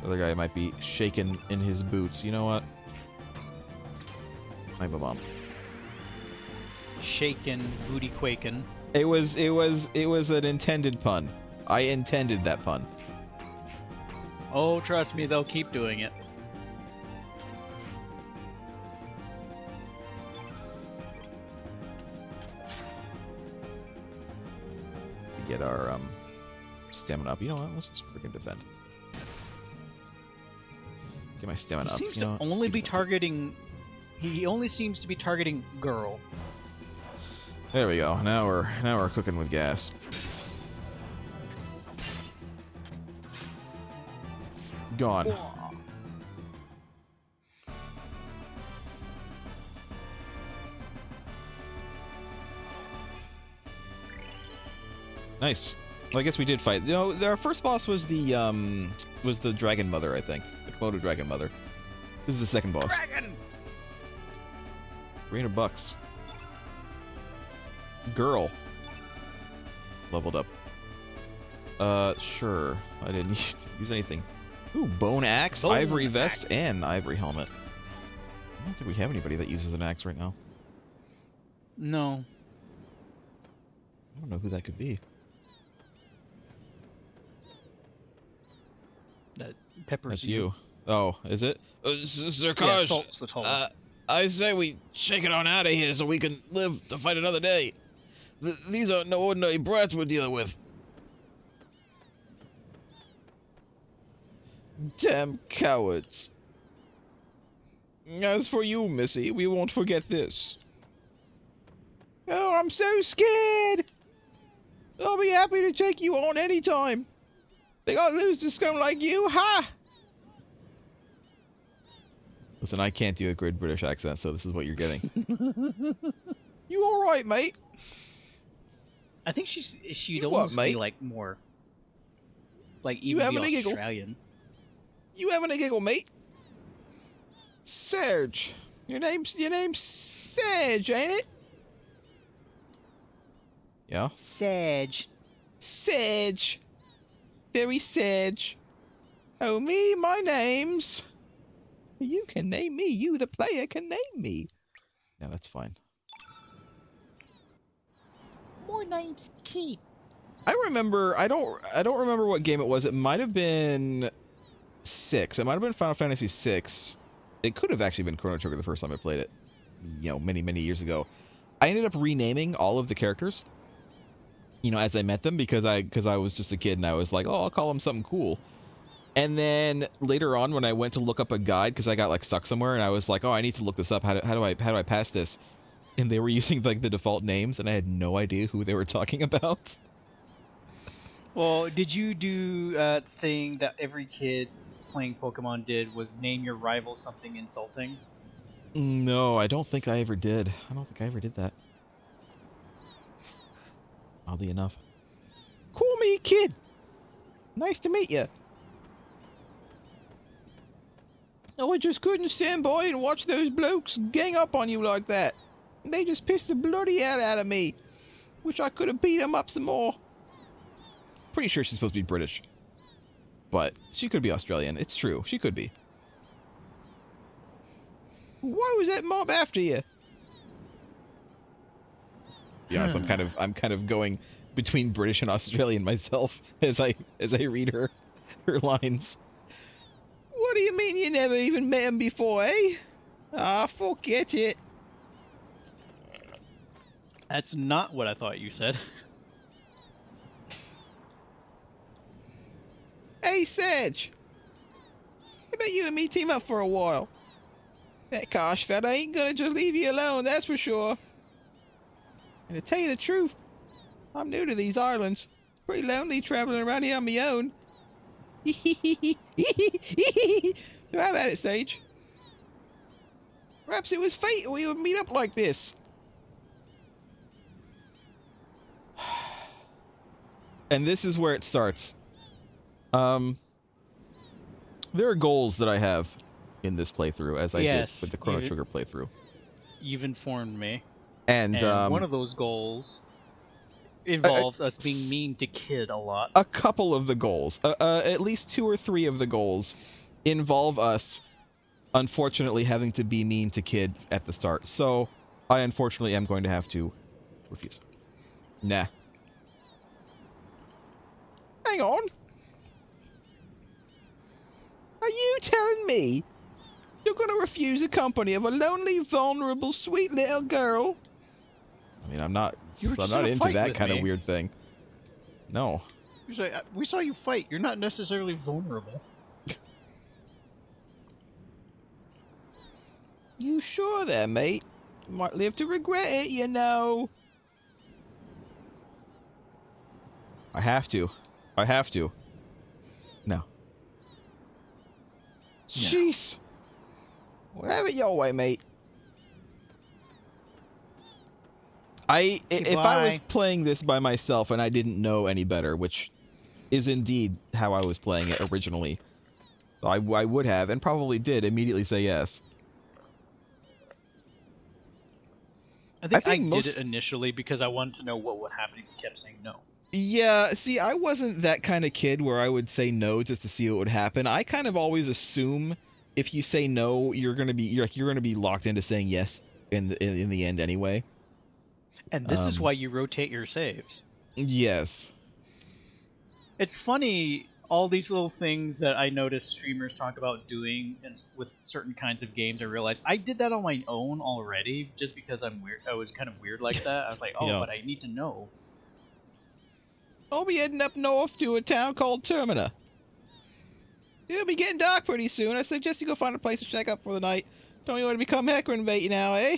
The other guy might be shaking in his boots. You know what? Magma bomb. Shaken, booty quaking. It was an intended pun. I intended that pun. Oh, trust me, they'll keep doing it. We get our stamina up. You know what? Let's just freaking defend. Get my stamina He up. seems You to know what? only be Defend. targeting. He only seems to be targeting girl. There we go. Now we're cooking with gas. Gone. Nice. Well, I guess we did fight. You know, our first boss was the Dragon Mother, I think. The Komodo Dragon Mother. This is the second boss. Dragon! $300. Girl. Leveled up. Sure. I didn't use anything. Ooh, bone axe, Bone ivory vest, axe. and ivory helmet. I don't think we have anybody that uses an axe right now. No. I don't know who that could be. That peppers That's you. Oh, is it? Sir Yeah, Karsh, salt's the tall. I say we shake it on out of here so we can live to fight another day. These are no ordinary brats we're dealing with. Damn cowards. As for you, Missy, we won't forget this. Oh, I'm so scared. I'll be happy to take you on anytime. Think I'll lose to scum like you? Ha! Listen, I can't do a good British accent, so this is what you're getting. You alright, mate? I think she'd You what, almost be mate? like more, like You even be having a giggle? Australian. You having a giggle, mate? Serge. Your name's Serge, ain't it? Yeah? Sedge. Serge. Very Serge. Oh, my name's... You can name me. You, the player, can name me. Yeah, that's fine. More names, kid. I remember, I don't remember what game it was. It might have been 6. It might have been Final Fantasy 6. It could have actually been Chrono Trigger the first time I played it. You know, many, many years ago. I ended up renaming all of the characters, you know, as I met them, because I was just a kid and I was like, oh, I'll call them something cool. And then later on, when I went to look up a guide, because I got like stuck somewhere, and I was like, oh, I need to look this up. How do I pass this? And they were using like the default names, and I had no idea who they were talking about. Well, did you do the thing that every kid playing Pokemon did, was name your rival something insulting? No, I don't think I ever did. I don't think I ever did that. Oddly enough. Call me kid. Nice to meet you. Oh, I just couldn't stand by and watch those blokes gang up on you like that. They just pissed the bloody hell out of me. Wish I could have beat them up some more. Pretty sure she's supposed to be British. But she could be Australian. It's true. She could be. Why was that mob after you? To be honest, I'm kind of going between British and Australian myself as I read her lines. What do you mean you never even met him before, eh? Ah, forget it. That's not what I thought you said. Hey, Serge. I bet you and me team up for a while. That Kosh fella ain't gonna just leave you alone, that's for sure. And to tell you the truth, I'm new to these islands. Pretty lonely traveling around here on my own. So how about it, Sage? Perhaps it was fate we would meet up like this. And this is where it starts. There are goals that I have in this playthrough, as I did with the Chrono Trigger playthrough. You've informed me. And one of those goals involves us being mean to Kid a lot. A couple of the goals, at least 2 or 3 of the goals, involve us, unfortunately, having to be mean to Kid at the start. So, I unfortunately am going to have to refuse. Nah. Hang on. Are you telling me you're going to refuse the company of a lonely, vulnerable, sweet little girl? I mean, I'm not into fight that with kind of me. weird thing. No. We saw you fight. You're not necessarily vulnerable. You sure there, mate? You might live to regret it, you know. I have to. I have to. No. Jeez. Well, have it your way, mate. If I was Goodbye. playing this by myself and I didn't know any better, which is indeed how I was playing it originally, I would have, and probably did, immediately say yes. I think I most- did it initially because I wanted to know what would happen if you kept saying no. Yeah, see, I wasn't that kind of kid where I would say no just to see what would happen. I kind of always assume if you say no, you're gonna be locked into saying yes in the end anyway. And this is why you rotate your saves. Yes. It's funny, all these little things that I notice streamers talk about doing with certain kinds of games. I realized I did that on my own already, just because I'm weird. I was kind of weird like that. I was like, oh, Yeah. but I need to know. I'll be heading up north to a town called Termina. It'll be getting dark pretty soon. I suggest you go find a place to check up for the night. Don't you want to become Mergrim bait now, eh?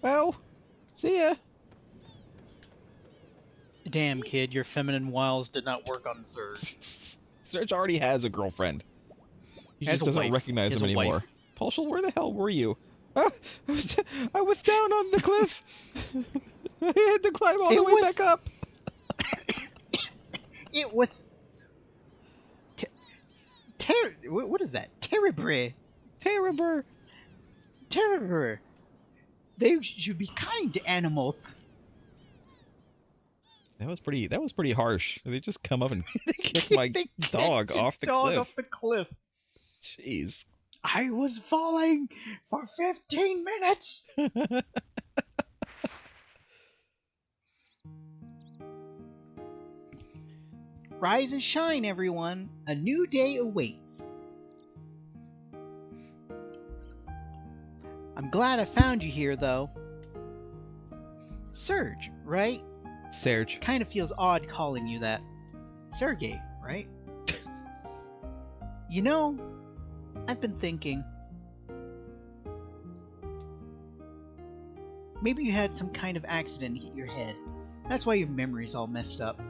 Well, see ya. Damn, kid, your feminine wiles did not work on Serge. Serge already has a girlfriend. He Has just a doesn't wife. recognize He has him a wife. anymore. Poshul, where the hell were you? I was down on the cliff. I had to climb all the way back up. It was... What is that? Terrible. Terrible. Terrible. They should be kind to animals. That was pretty harsh. They just come up and kick my dog off the Dog cliff. off the cliff. Jeez. I was falling for 15 minutes. Rise and shine, everyone. A new day awaits. I'm glad I found you here, though. Serge, right? Serge. Kind of feels odd calling you that. Sergey, right? You know, I've been thinking. Maybe you had some kind of accident hit your head. That's why your memory's all messed up.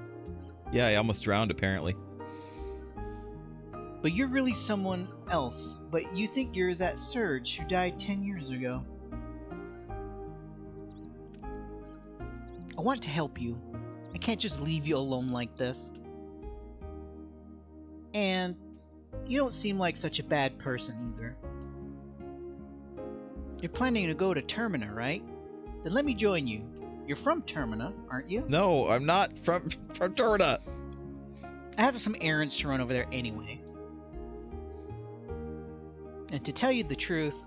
Yeah, I almost drowned, apparently. But you're really someone else. But you think you're that Serge who died 10 years ago. I want to help you. I can't just leave you alone like this. And you don't seem like such a bad person either. You're planning to go to Termina, right? Then let me join you. You're from Termina, aren't you? No, I'm not from Termina. I have some errands to run over there anyway. And to tell you the truth,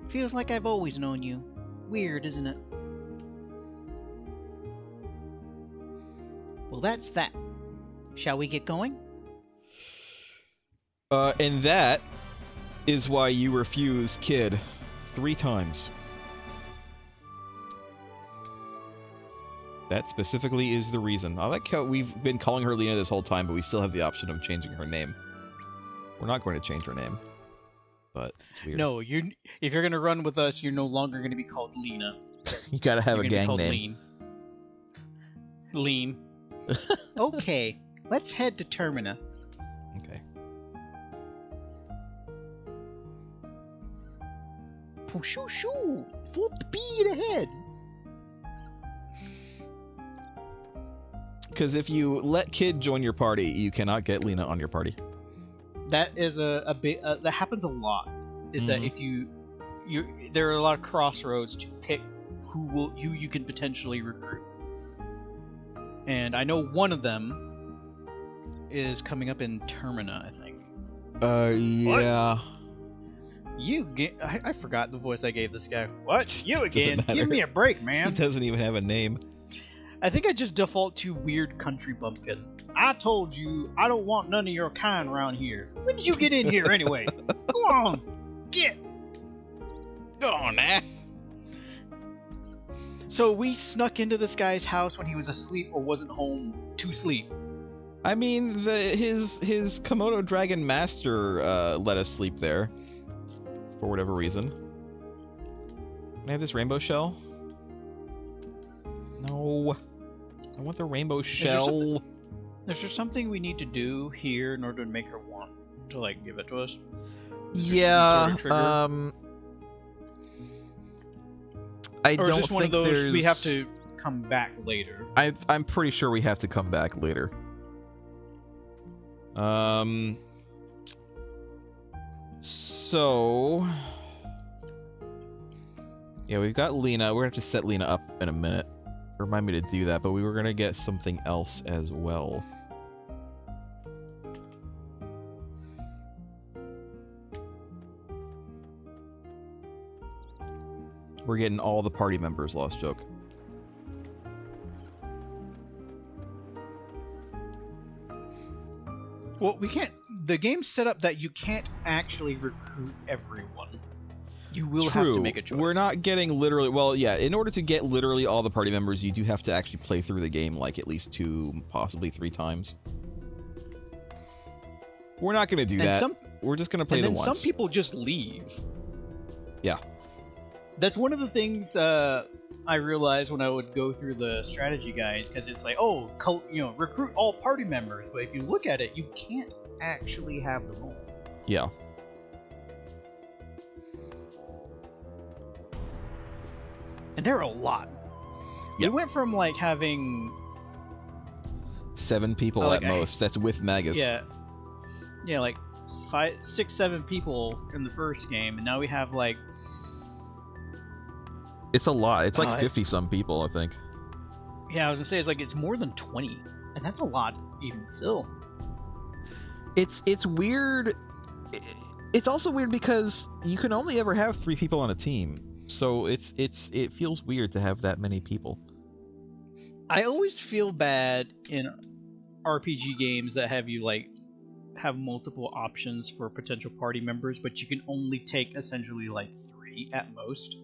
feels like I've always known you. Weird, isn't it? Well, that's that. Shall we get going? And that is why you refuse Kid 3 times. That specifically is the reason. I like how we've been calling her Lena this whole time, but we still have the option of changing her name. We're not going to change her name. But it's weird. No, if you're gonna run with us, you're no longer gonna be called Lena. You gotta have You're a gonna be gang called name. Lean. Okay, let's head to Termina. Okay. Shoo shoo! Full speed ahead! Because if you let Kid join your party, you cannot get Lena on your party. That is a bit that happens a lot. Is that if you there are a lot of crossroads to pick who you can potentially recruit. And I know one of them is coming up in Termina, I think. Yeah. I forgot the voice I gave this guy. What? You Doesn't again? matter. Give me a break, He man. doesn't even have a name. I think I just default to weird country bumpkin. I told you I don't want none of your kind around here. When did you get in here anyway? Go on, get. Go on, now. So we snuck into this guy's house when he was asleep or wasn't home to sleep. I mean, his Komodo Dragon Master let us sleep there. For whatever reason. Can I have this rainbow shell? No. I want the rainbow shell. Is there something we need to do here in order to make her want to like give it to us? Yeah. Sort of trigger? I Or don't is this one of think those we have there's- to come back later? I'm pretty sure we have to come back later. So... Yeah, we've got Lena. We're gonna have to set Lena up in a minute. Remind me to do that, but we were gonna get something else as well. We're getting all the party members, Lost Joke. Well, we can't. The game's set up that you can't actually recruit everyone. You will have to make a choice. We're not getting literally... Well, yeah, in order to get literally all the party members, you do have to actually play through the game like at least 2, possibly 3 times. We're not going to do that. We're just going to play and the then once. some people just leave. Yeah. That's one of the things I realized when I would go through the strategy guides, because it's like, oh, recruit all party members. But if you look at it, you can't actually have them all. Yeah. And there are a lot. Yep. We went from like having 7 people like at most. That's with Magus. yeah, like 5, 6, 7 people in the first game, and now we have like It's a lot. It's like 50 some people, I think. I was gonna say it's more than 20, and that's a lot even still. It's weird. It's also weird because you can only ever have 3 people on a team, so it feels weird to have that many people. I always feel bad in RPG games that have you like have multiple options for potential party members, but you can only take essentially like 3 at most.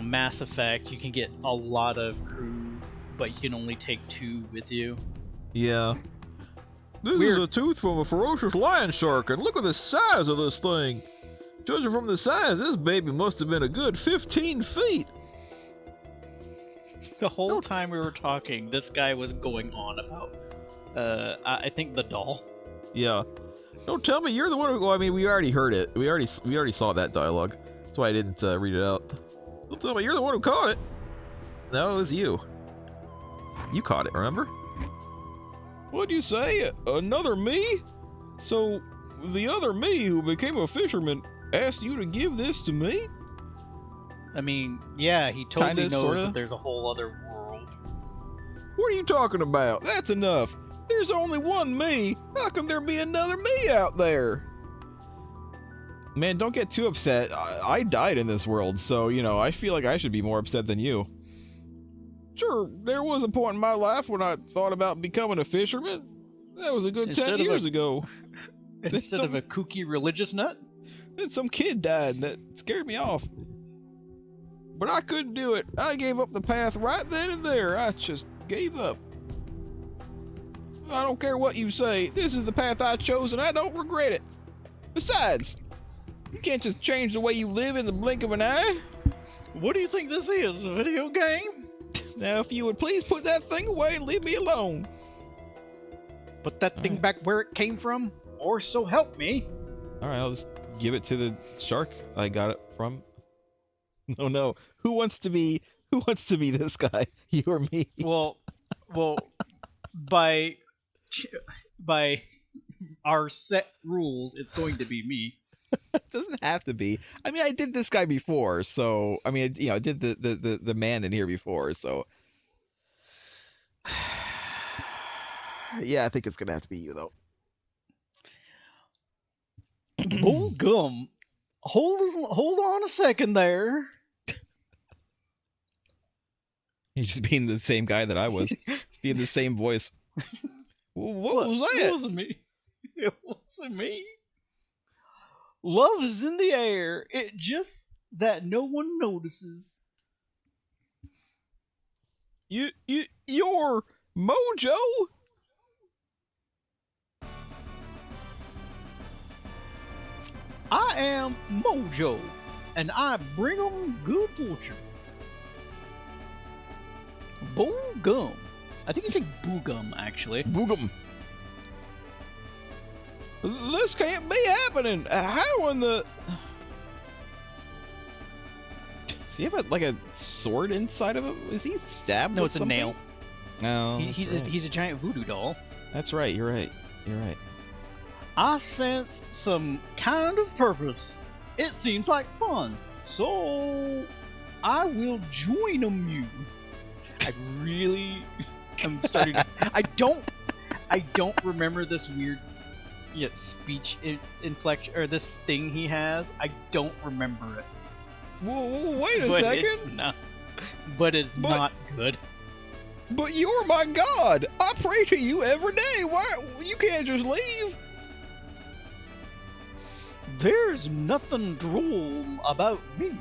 Mass Effect, you can get a lot of crew, but you can only take 2 with you. Yeah. This is a tooth from a ferocious lion shark, and look at the size of this thing. Judging from the size, this baby must have been a good 15 feet. The whole time we were talking, this guy was going on about, I think the doll. Yeah. Don't tell me you're the one who... Well, I mean, we already heard it. We already saw that dialogue. That's why I didn't read it out. Don't tell me you're the one who caught it. No, it was you. You caught it, remember? What'd you say? Another me? So, the other me who became a fisherman asked you to give this to me? I mean, yeah, he totally knows sorta. that there's a whole other world. What are you talking about? That's enough. There's only one me. How can there be another me out there? Man, don't get too upset. I died in this world, so, I feel like I should be more upset than you. Sure, there was a point in my life when I thought about becoming a fisherman. That was a good 10 years ago. Instead of a kooky religious nut? Then some kid died, and that scared me off. But I couldn't do it. I gave up the path right then and there. I just gave up. I don't care what you say. This is the path I chose, and I don't regret it. Besides, you can't just change the way you live in the blink of an eye. What do you think this is, a video game? Now, if you would please put that thing away and leave me alone. Put that thing back where it came from, or so help me. Alright, I'll just give it to the shark I got it from. Oh no, who wants to be this guy? You or me? Well, by our set rules, it's going to be me. It doesn't have to be. I mean, I did this guy before, so I mean, I did the man in here before, so yeah, I think it's gonna have to be you though. Oh gum! Hold on a second there. You're just being the same guy that I was. Just being the same voice. What was that? It wasn't me. It wasn't me. Love is in the air. It just that no one notices. You're Mojo? I am Mojo, and I bring 'em good fortune. Boogum. I think it's like Boogum, actually. Boogum. This can't be happening. How in the... Does he have a sword inside of him? Is he stabbed? No, with it's something? a nail. No, He's a giant voodoo doll. That's right. You're right. You're right. I sense some kind of purpose. It seems like fun, so I will join you. I really am starting. I don't remember this weird speech inflection or this thing he has. I don't remember it. Whoa, wait a second. It's not good. But you're my god. I pray to you every day. Why? You can't just leave. There's nothing droll about me.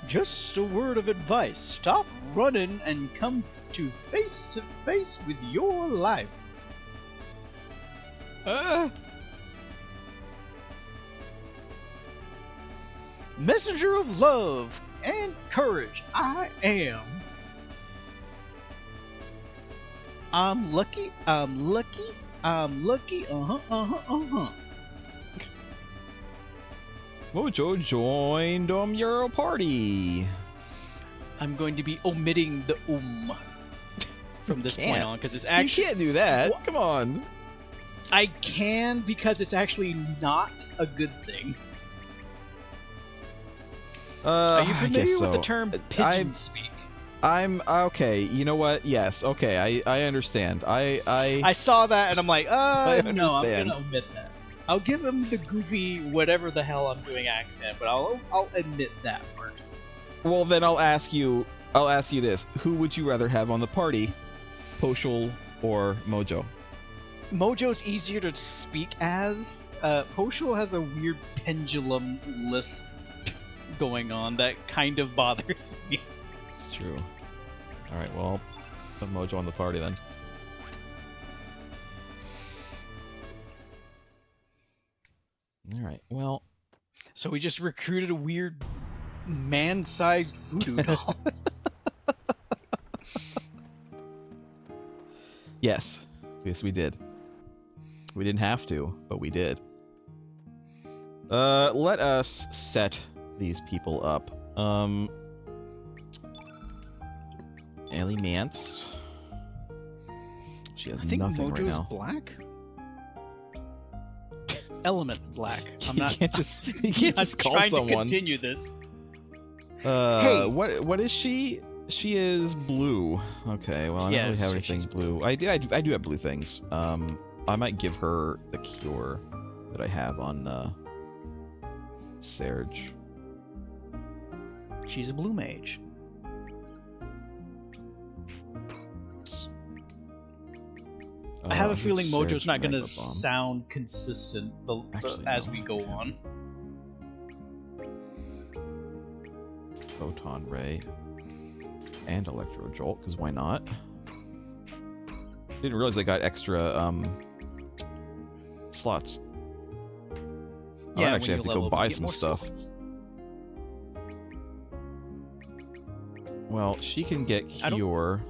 Just a word of advice. Stop running and come to face with your life. Messenger of love and courage, I am. I'm lucky, I'm lucky, I'm lucky, uh-huh. Mojo joined your party. I'm going to be omitting the from this point can't. on, because it's actually... You can't do that. Come on. I can, because it's actually not a good thing. Are you I familiar guess with the so. term pigeon speak? I'm okay. You know what? Yes. Okay. I understand. I saw that and I'm like, no, I'm understand. gonna omit that. I'll give him the goofy whatever the hell I'm doing accent, but I'll admit that part. Well, then I'll ask you this: who would you rather have on the party, Poshul or Mojo? Mojo's easier to speak as. Poshul has a weird pendulum lisp going on that kind of bothers me. It's true. All right. Well, put Mojo on the party then. All right. Well. So we just recruited a weird man-sized voodoo doll. Yes. Yes, we did. We didn't have to, but we did. Let us set these people up. Ellie Mance. She has I think nothing Mojo's right now. black. Element black. I'm You not. can't just call trying someone. to continue this. Hey, what is she? She is blue. Okay, well I don't really have anything she's blue. I do have blue things. I might give her the cure that I have on Serge. She's a blue mage. I have a feeling Mojo's not going to sound consistent as we go on. Photon Ray and Electro Jolt, because why not? Didn't realize I got extra slots. I might actually have to go buy some stuff. Well, she can get Cure.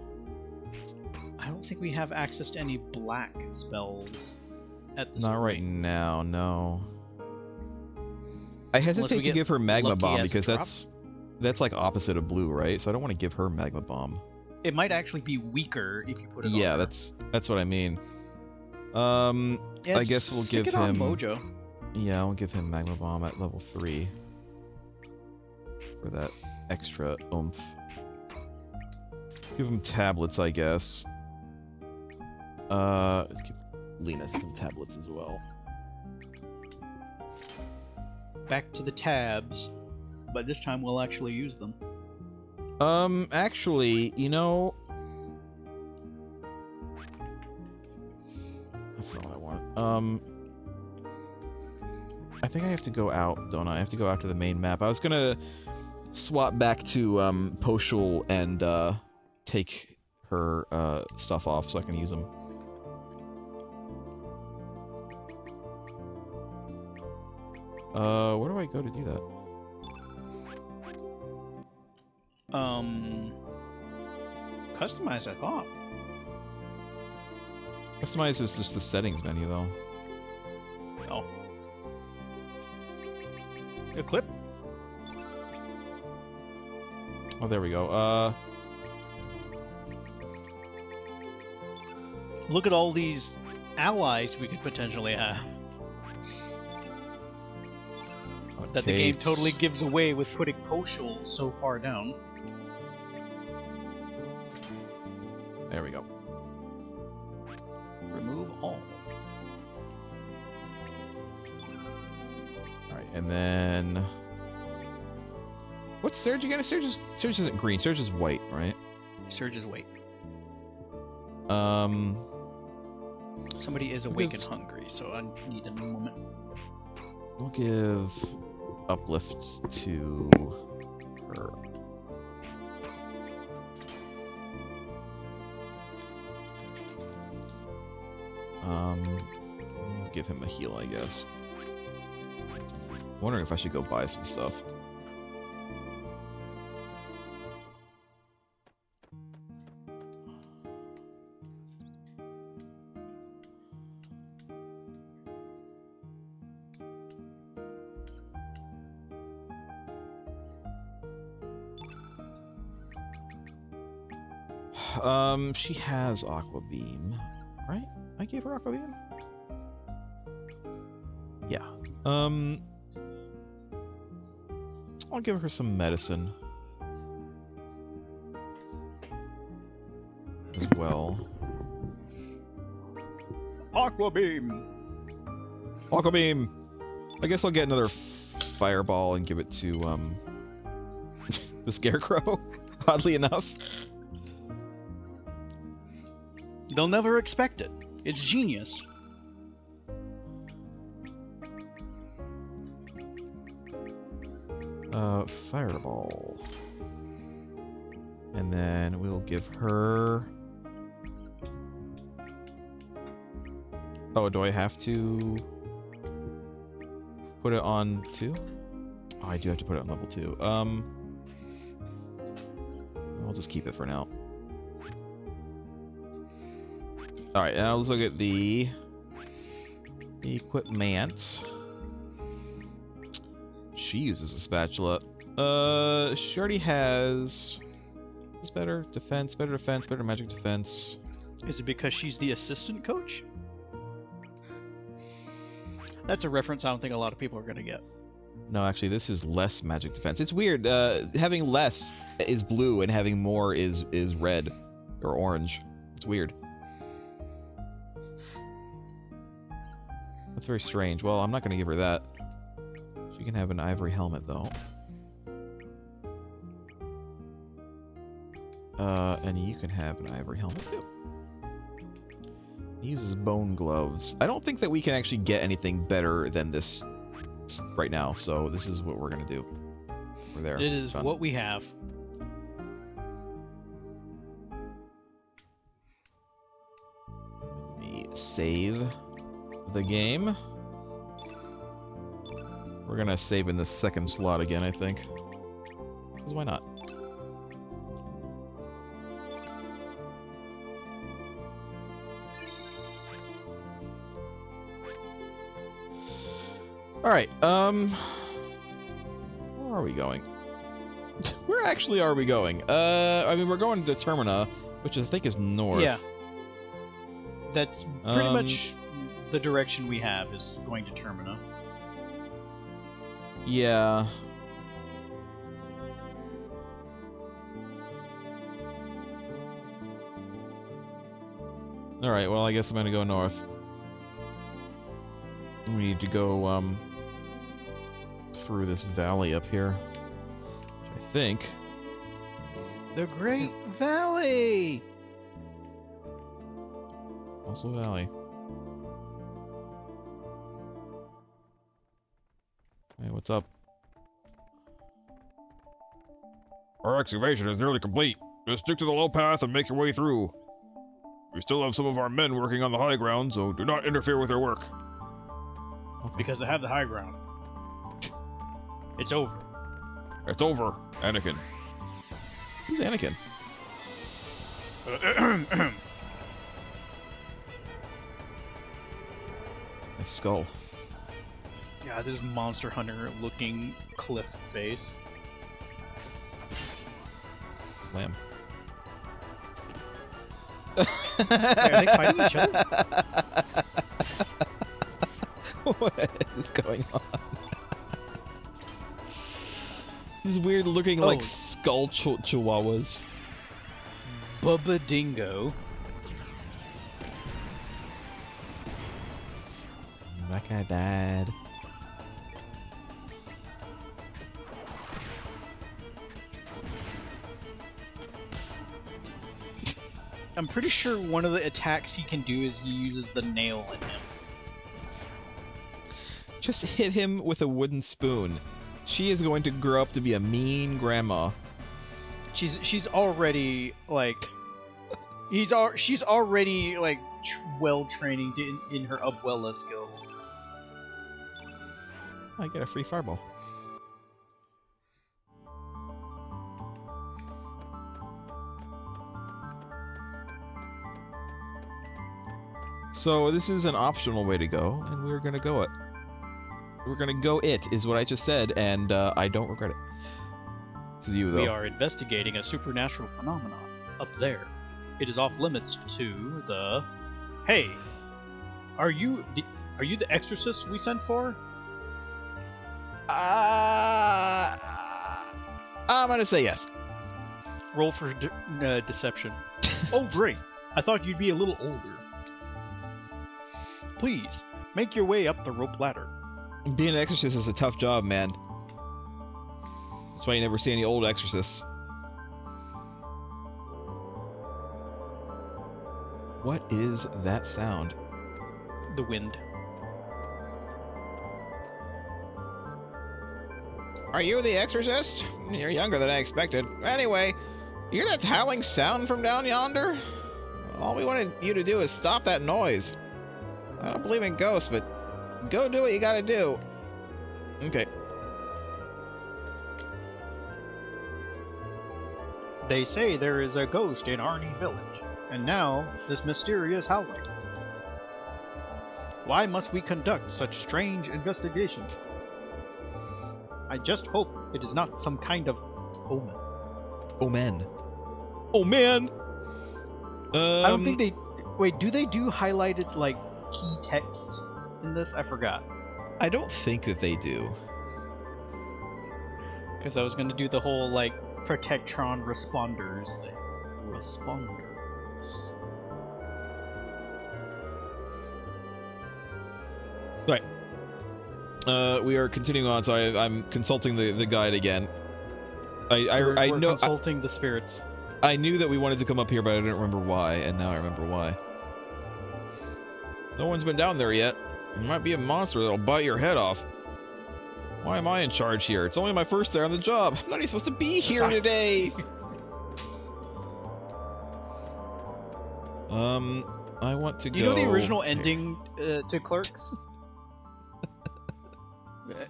I don't think we have access to any black spells at this Not point. right now, no. I hesitate to give her Magma Bomb because that's like opposite of blue, right? So I don't want to give her Magma Bomb. It might actually be weaker if you put it on her. that's what I mean. Yeah, I guess we'll stick give it on him Mojo. Yeah, I'll give him Magma Bomb at level 3 for that extra oomph. Give him tablets, I guess. Let's give Lena some tablets as well. Back to the tabs, but this time we'll actually use them. Actually, you know, that's not what I want. I think I have to go out, don't I? I have to go out to the main map. I was gonna swap back to Poshul and take her stuff off so I can use them. Where do I go to do that? Customize, I thought. Customize is just the settings menu, though. Oh. Equip? Oh, there we go. Look at all these allies we could potentially have. That the game totally gives away with putting Poshul so far down. There we go. Remove all. Alright, and then... What's Serge again? Serge isn't green. Serge is white, right? Serge is white. Somebody is awake and hungry, so I need a moment. We'll give uplifts to her. Give him a heal, I guess. Wondering if I should go buy some stuff. She has Aqua Beam, right? I gave her Aqua Beam? Yeah. I'll give her some medicine as well. Aqua Beam! Aqua Beam! I guess I'll get another fireball and give it to, the Scarecrow, oddly enough. They'll never expect it. It's genius. Fireball. And then we'll give her... Oh, do I have to put it on 2? Oh, I do have to put it on level 2. I'll just keep it for now. Alright, now let's look at the equipment. She uses a spatula. She already has... Is better defense, better magic defense. Is it because she's the assistant coach? That's a reference I don't think a lot of people are going to get. No, actually, this is less magic defense. It's weird. Having less is blue and having more is red or orange. It's weird. That's very strange. Well, I'm not going to give her that. She can have an ivory helmet, though. And you can have an ivory helmet, too. He uses bone gloves. I don't think that we can actually get anything better than this right now, so this is what we're going to do. We're there. It is Done. what we have. Let me save the game. We're going to save in the second slot again, I think. Because why not? Alright, where are we going? Where actually are we going? I mean, we're going to Termina, which I think is north. Yeah. That's pretty much the direction we have, is going to Termina. Yeah. Alright, well, I guess I'm gonna go north. We need to go, through this valley up here. Which I think... The Great Valley! Also valley. Hey, what's up? Our excavation is nearly complete. Just stick to the low path and make your way through. We still have some of our men working on the high ground, so do not interfere with their work. Okay. Because they have the high ground. It's over. It's over, Anakin. Who's Anakin? A skull. Yeah, this Monster Hunter looking cliff face. Lamb. Wait, are they fighting each other? What is going on? These weird looking, like, skull chihuahuas. Bubba Dingo. That guy died. I'm pretty sure one of the attacks he can do is he uses the nail in him. Just hit him with a wooden spoon. She is going to grow up to be a mean grandma. She's already like she's already like well trained in her abuela skills. I get a free fireball. So this is an optional way to go, and we're gonna go it. We're gonna go it, is what I just said, and I don't regret it. This is you, though. We are investigating a supernatural phenomenon up there. it is off limits to the... Hey, are you the exorcist we sent for? I'm gonna say yes. Roll for deception. Oh, great. I thought you'd be a little older. Please, make your way up the rope ladder. Being an exorcist is a tough job, man. That's why you never see any old exorcists. What is that sound? The wind. Are you the exorcist? You're younger than I expected. Anyway, you hear that howling sound from down yonder? All we wanted you to do is stop that noise. I don't believe in ghosts, but go do what you gotta do. Okay. They say there is a ghost in Arnie Village, and now this mysterious howling. Why must we conduct such strange investigations? I just hope it is not some kind of omen. Omen. Oh man. I don't think they... Wait, do they do highlighted, like, key text in this? I forgot. I don't think that they do. Because I was going to do the whole, like, Protectron responders thing. Responders. Right. We are continuing on, so I'm consulting the guide again. We're know consulting the spirits. I knew that we wanted to come up here, but I didn't remember why, and now I remember why. No one's been down there yet. There might be a monster that'll bite your head off. Why am I in charge here? It's only my first day on the job. I'm not even supposed to be here today. I want to go... You know the original ending to Clerks?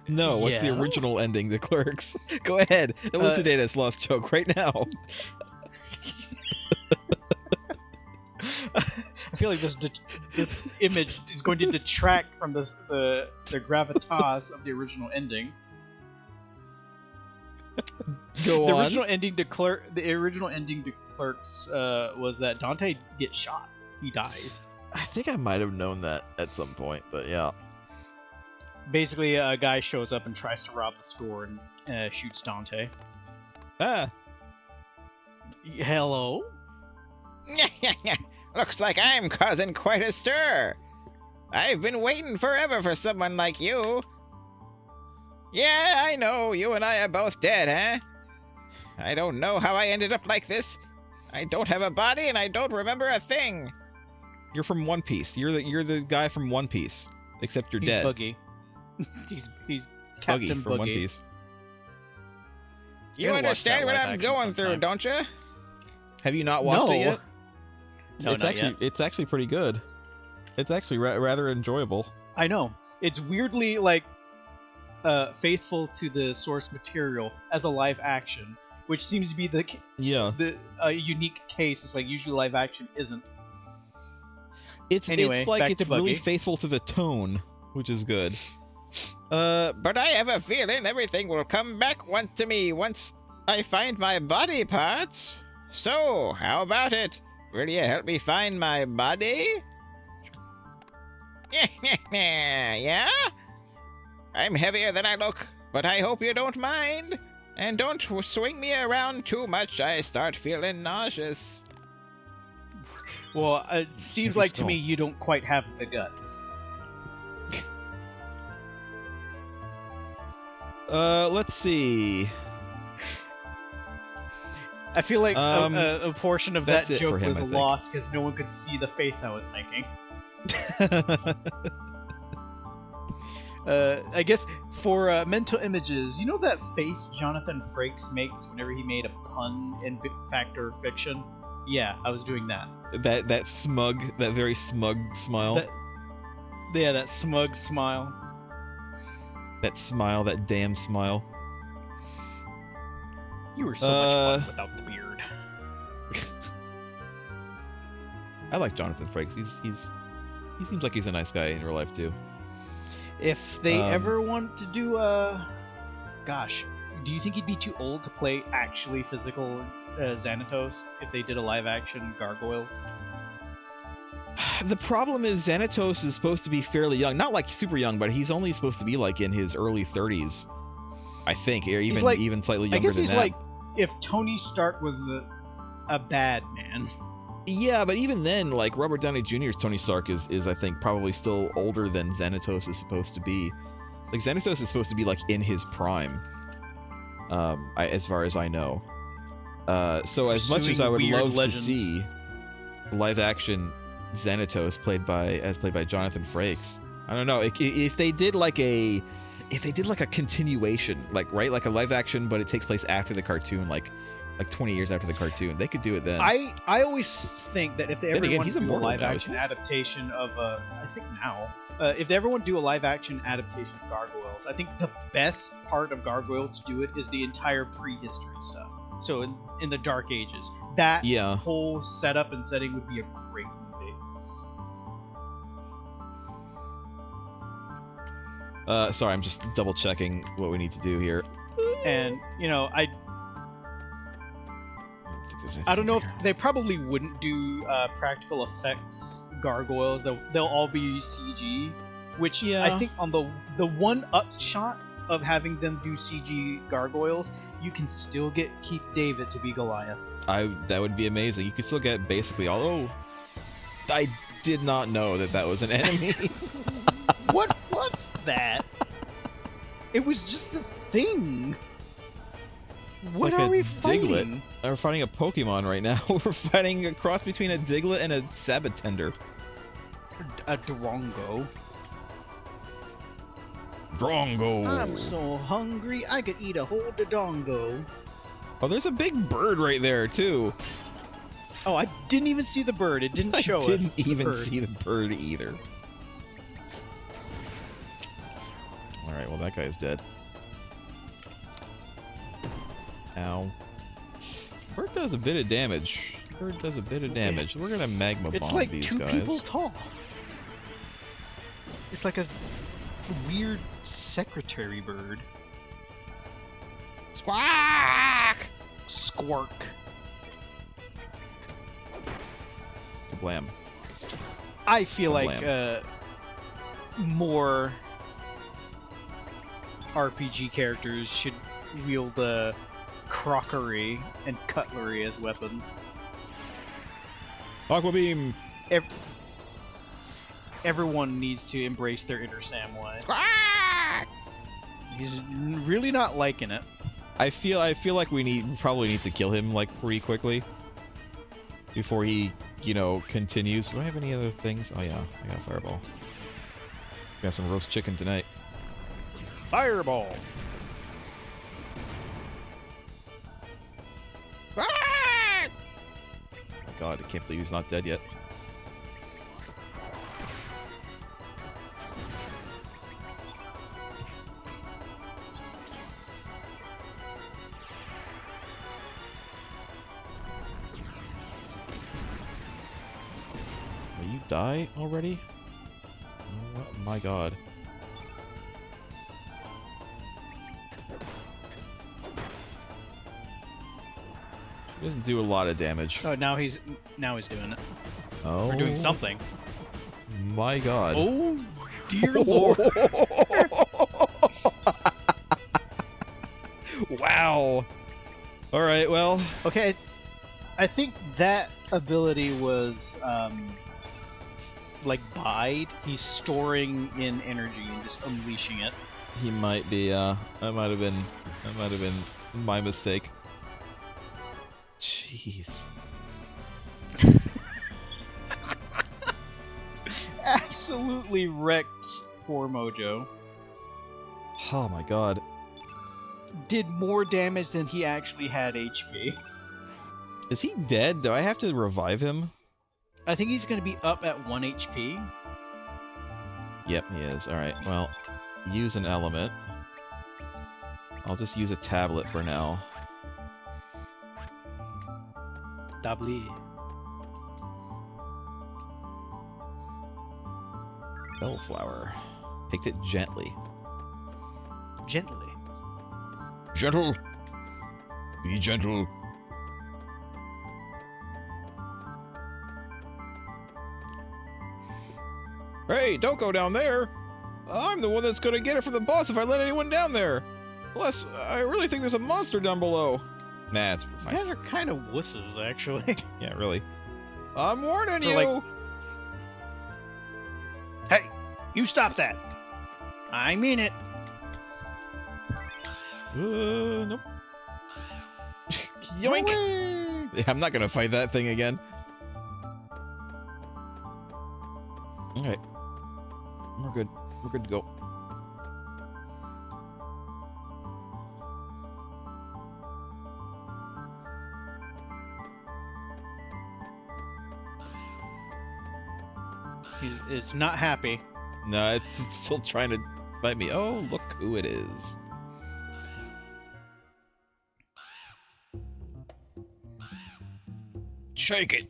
No, what's the original ending to Clerks? Go ahead, elucidate us, Lost Joke, right now. I feel like this image is going to detract from the gravitas of the original ending. Go the on. original ending to Clerks was that Dante gets shot. He dies. I think I might have known that at some point, but yeah. Basically, a guy shows up and tries to rob the store and shoots Dante. Ah. Hello? Looks like I'm causing quite a stir. I've been waiting forever for someone like you. Yeah, I know, you and I are both dead, huh? I don't know how I ended up like this. I don't have a body and I don't remember a thing. You're from One Piece. You're the guy from One Piece. Except you're He's dead. Buggy. he's Buggy Captain from One Buggy. Piece. You gotta watch that understand what live I'm action going through, sometime. don't you? Have you not watched it yet? No, it's not actually yet. it's actually pretty good. It's actually rather enjoyable. I know. It's weirdly faithful to the source material as a live action, which seems to be the unique case. It's like usually live action isn't. It's Anyway, like back it's to really Buggy. faithful to the tone, which is good. But I have a feeling everything will come back to me once I find my body parts. So, how about it? Will you help me find my body? Yeah? I'm heavier than I look, but I hope you don't mind. And don't swing me around too much, I start feeling nauseous. Well, it seems Heavy like to skull. me you don't quite have the guts. Let's see. I feel like a portion of that that's it for joke him, was I think. lost because no one could see the face I was making. I guess for mental images, you know that face Jonathan Frakes makes whenever he made a pun in Fact or Fiction? Yeah, I was doing that. that very smug smile. That smug smile. That smile, that damn smile. You were so much fun without the beard. I like Jonathan Frakes. He seems like he's a nice guy in real life too. If they ever want to do Do you think he'd be too old to play actually physical Xanatos if they did a live-action Gargoyles? The problem is Xanatos is supposed to be fairly young. Not like super young, but he's only supposed to be like in his early 30s. I think, or even like, even slightly younger I guess than he's that. like if Tony Stark was a bad man. Yeah, but even then, like Robert Downey Jr.'s Tony Stark is I think probably still older than Xanatos is supposed to be. Like Xanatos is supposed to be like in his prime, as far as I know. So as much as I would love to see live action Xanatos played by Jonathan Frakes, I don't know if they did like a continuation, like a live action, but it takes place after the cartoon, like 20 years after the cartoon, they could do it then. I always think that if they ever want to do a live action adaptation of I think now, if they ever want to do a live action adaptation of Gargoyles, I think the best part of Gargoyles to do it is the entire prehistory stuff. So in the Dark Ages, that whole setup and setting would be a great movie. Sorry, I'm just double checking what we need to do here. And I don't know if they probably wouldn't do practical effects Gargoyles. They'll all be CG, which I think on the one upshot of having them do CG Gargoyles, you can still keep David to be Goliath. That would be amazing. You could still get basically all. Oh, I did not know that was an enemy. What was that? It was just a thing. What are we fighting? Diglett. We're fighting a Pokemon right now. We're fighting a cross between a Diglett and a Sabatender. A Drongo. Drongo. I'm so hungry, I could eat a whole Dodongo. Oh, there's a big bird right there, too. Oh, I didn't even see the bird. It didn't show us. I didn't even see the bird either. Alright, well, that guy's dead. Ow. Bird does a bit of damage. We're gonna magma bomb it's like these two guys. people tall. It's like a weird secretary bird. Squawk! Squark. Kablam. I feel like more RPG characters should wield crockery and cutlery as weapons. Aqua Beam! Everyone needs to embrace their inner Samwise. He's really not liking it. I feel like we probably need to kill him like pretty quickly before he, continues. Do I have any other things? Oh yeah, I got a fireball. Got some roast chicken tonight. Fireball. Oh my god, I can't believe he's not dead yet. Will you die already? Oh my god. He doesn't do a lot of damage. Oh, now he's doing it. Oh. We're doing something. My god. Oh, dear lord. Wow. All right, well. Okay, I think that ability was like bide. He's storing in energy and just unleashing it. He might be. That might have been my mistake. Jeez. Absolutely wrecked poor Mojo. Oh my god. Did more damage than he actually had HP. Is he dead? Do I have to revive him? I think he's going to be up at 1 HP. Yep, he is. Alright, well, use an element. I'll just use a tablet for now. Doubly. Bellflower. Picked it gently. Gently. Gentle. Be gentle. Hey, don't go down there! I'm the one that's gonna get it from the boss if I let anyone down there! Plus, I really think there's a monster down below. Nah, it's You fine. guys are kind of wusses, actually. Yeah, really. I'm warning They're you! like- Hey, you stop that! I mean it. Nope. No Yoink! way. Yeah, I'm not gonna fight that thing again. Alright. We're good. We're good to go. It's not happy. No, it's still trying to fight me. Oh, look who it is. Shake it.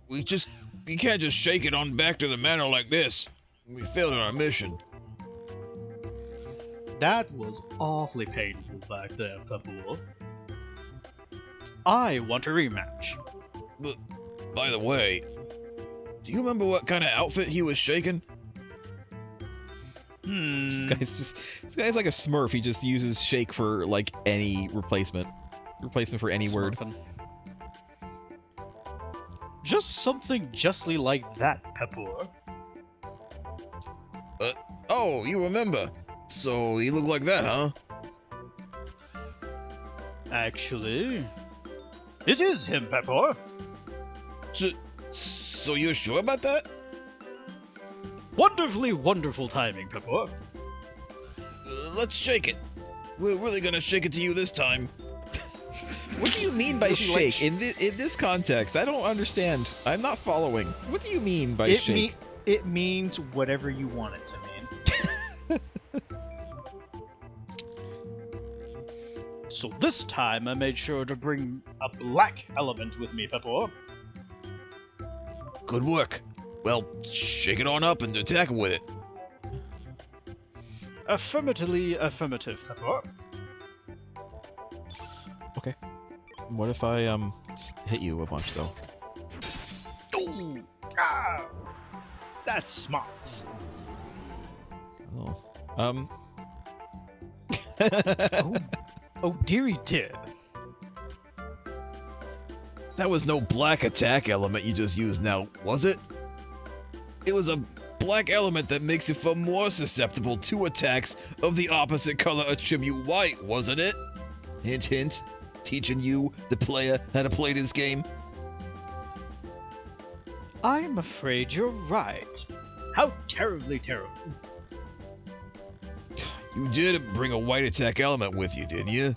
We can't just shake it on back to the manor like this. We failed in our mission. That was awfully painful back there, Pepper. I want a rematch. But, by the way, do you remember what kind of outfit he was shaking? This guy's like a smurf. He just uses shake for like any replacement for any word. Smurfing. Just something justly like that, Pepper. Oh, you remember. So he looked like that, huh? Actually, it is him, Pepper. So you're sure about that? Wonderfully wonderful timing, Pepper. Let's shake it. We're really gonna shake it to you this time. What do you mean by Really like shake? In this context, I don't understand. I'm not following. What do you mean by shake? It means whatever you want it to mean. So this time I made sure to bring a black element with me, Pepper. Good work. Well, shake it on up and attack with it. Affirmatively affirmative, Pepper. Okay. What if I just hit you a bunch though? Ooh, ah, that's smart. Oh. Oh, dearie dear. That was no black attack element you just used now, was it? It was a black element that makes you feel more susceptible to attacks of the opposite color attribute white, wasn't it? Hint, hint. Teaching you, the player, how to play this game. I'm afraid you're right. How terribly terrible. You did bring a white attack element with you, didn't you?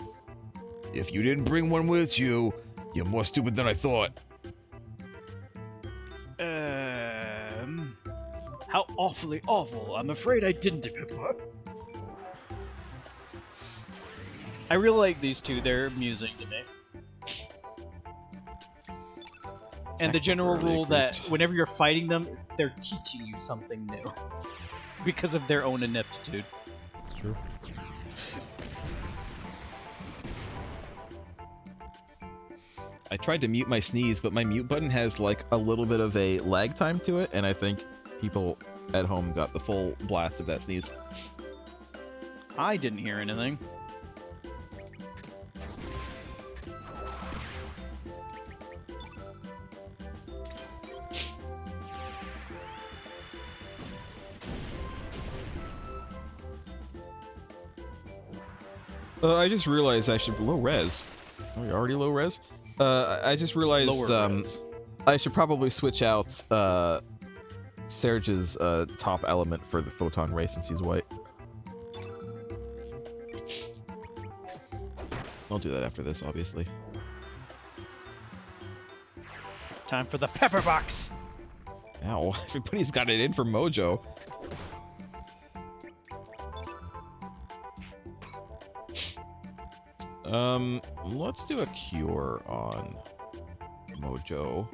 If you didn't bring one with you, you're more stupid than I thought. How awfully awful. I'm afraid I didn't, Pepper. I really like these two. They're amusing to me. And the general rule that whenever you're fighting them, they're teaching you something new. Because of their own ineptitude. That's true. I tried to mute my sneeze, but my mute button has like a little bit of a lag time to it, and I think people at home got the full blast of that sneeze. I didn't hear anything. I just realized I should low res. Are we already low res? I just realized Lower res. I should probably switch out Serge's top element for the photon ray since he's white. I'll do that after this, obviously. Time for the pepper box. Ow, everybody's got it in for Mojo. Let's do a cure on Mojo.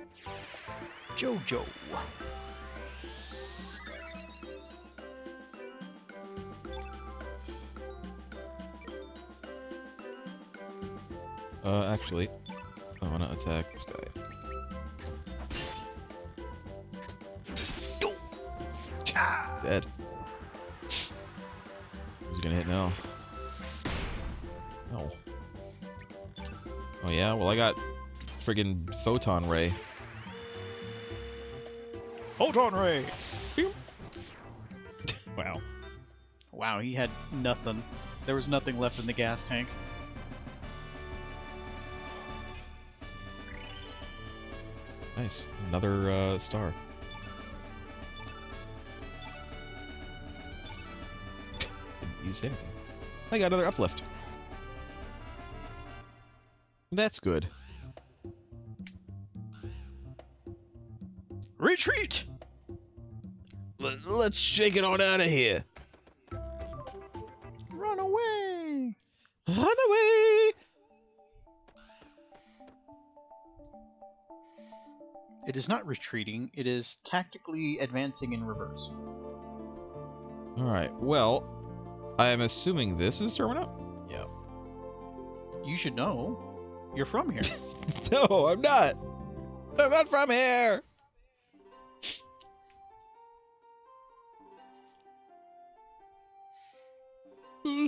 Jojo. Actually, I want to attack this guy. Dead. Who's he gonna hit now? Oh. Oh yeah? Well, I got friggin' photon ray. Photon ray! Wow. Wow, he had nothing. There was nothing left in the gas tank. Nice. Another star. Didn't use anything. I got another uplift. That's good. Retreat! Let's shake it on out of here. Run away! Run away! It is not retreating, it is tactically advancing in reverse. Alright, well, I'm assuming this is Termina? Yeah. You should know. You're from here. No, I'm not! I'm not from here!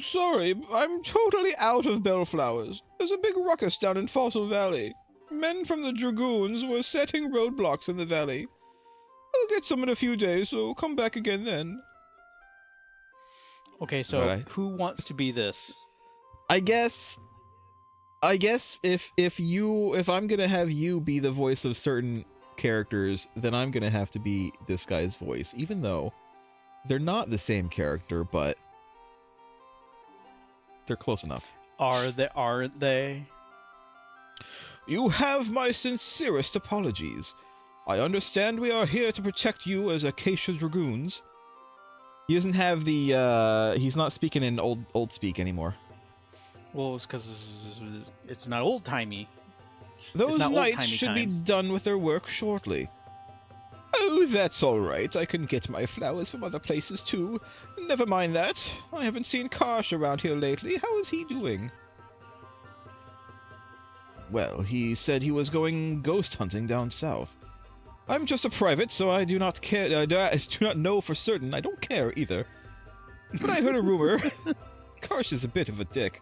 Sorry, I'm totally out of bellflowers. There's a big ruckus down in Fossil Valley. Men from the Dragoons were setting roadblocks in the valley. I'll get some in a few days, so come back again then. Okay, so But who wants to be this? I guess if I'm gonna have you be the voice of certain characters, then I'm gonna have to be this guy's voice, even though they're not the same character, but they're close enough. Aren't they? You have my sincerest apologies. I understand we are here to protect you as Acacia Dragoons. He doesn't have the, he's not speaking in old speak anymore. Well, it's because it's not old-timey. Those not knights old-timey should times. be done with their work shortly. Oh, that's all right. I can get my flowers from other places too. Never mind that. I haven't seen Karsh around here lately. How is he doing? Well, he said he was going ghost hunting down south. I'm just a private, so I do not care. I do not know for certain. I don't care either. But I heard a rumor. Karsh is a bit of a dick.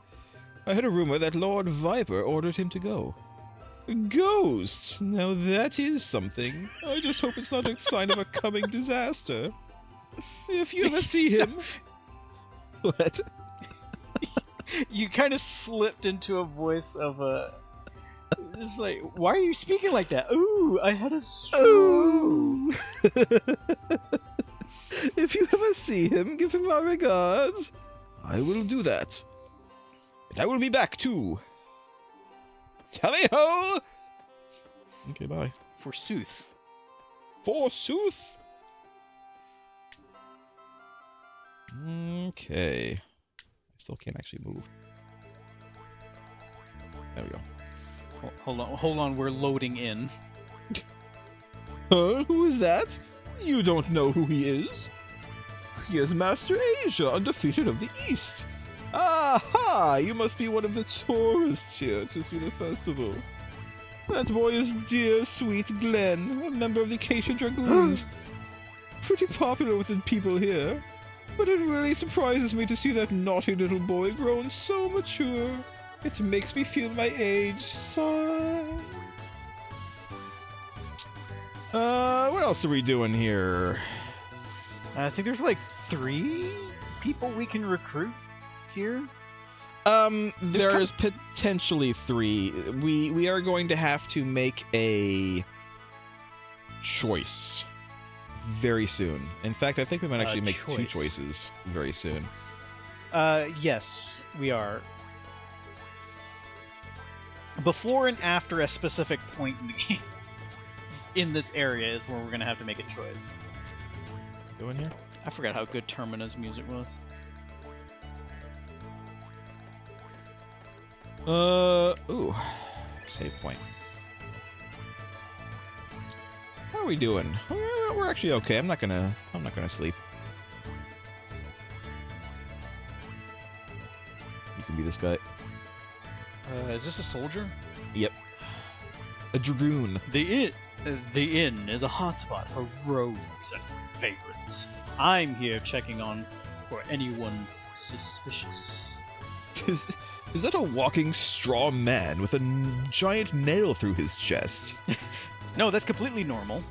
I heard a rumor that Lord Viper ordered him to go. Ghosts! Now that is something. I just hope it's not a sign of a coming disaster. If you ever see him... What? You kind of slipped into a voice of a... It's like, why are you speaking like that? Ooh, I had a stroke. Ooh. If you ever see him, give him my regards. I will do that. And I will be back too. Tally-ho! Okay, bye. Forsooth. Forsooth! Okay. I still can't actually move. There we go. Hold on, we're loading in. Huh? Who is that? You don't know who he is? He is Master Asia, undefeated of the East. Aha! You must be one of the tourists here to see the festival. That boy is dear, sweet Glenn, a member of the Acacia Dragoons. Pretty popular with the people here. But it really surprises me to see that naughty little boy grown so mature. It makes me feel my age. Sigh. What else are we doing here? I think there's like 3 people we can recruit here. There is potentially 3. We are going to have to make a choice very soon. In fact, I think we might actually make 2 choices very soon. Yes, we are. Before and after a specific point in the game, in this area, is where we're gonna have to make a choice. Go in here. I forgot how good Termina's music was. Ooh. Save point. How are we doing? We're actually okay. I'm not gonna sleep. You can be this guy. Is this a soldier? Yep. A dragoon. The inn is a hotspot for rogues and vagrants. I'm here checking on for anyone suspicious. Is that a walking straw man with a giant nail through his chest? No, that's completely normal.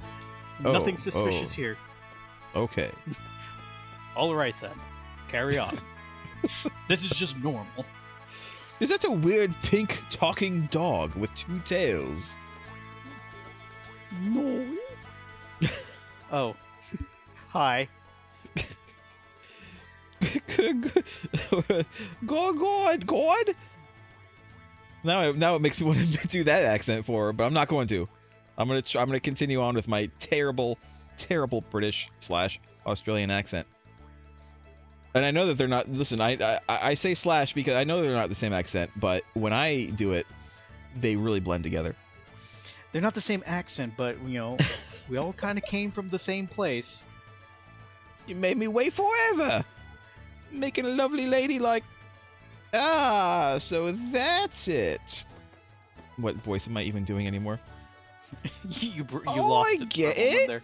Nothing suspicious here. Okay. All right then, carry on. This is just normal. Is that a weird pink talking dog with 2 tails? No. Oh. Hi. God. Now it makes me want to do that accent for her, but I'm not going to. I'm gonna continue on with my terrible British / Australian accent. And I know that they're not. Listen, I say slash because I know they're not the same accent, but when I do it, they really blend together. They're not the same accent, but you know, we all kind of came from the same place. You made me wait forever, making a lovely lady like. Ah, so that's it. What voice am I even doing anymore? you lost it. I get it. There.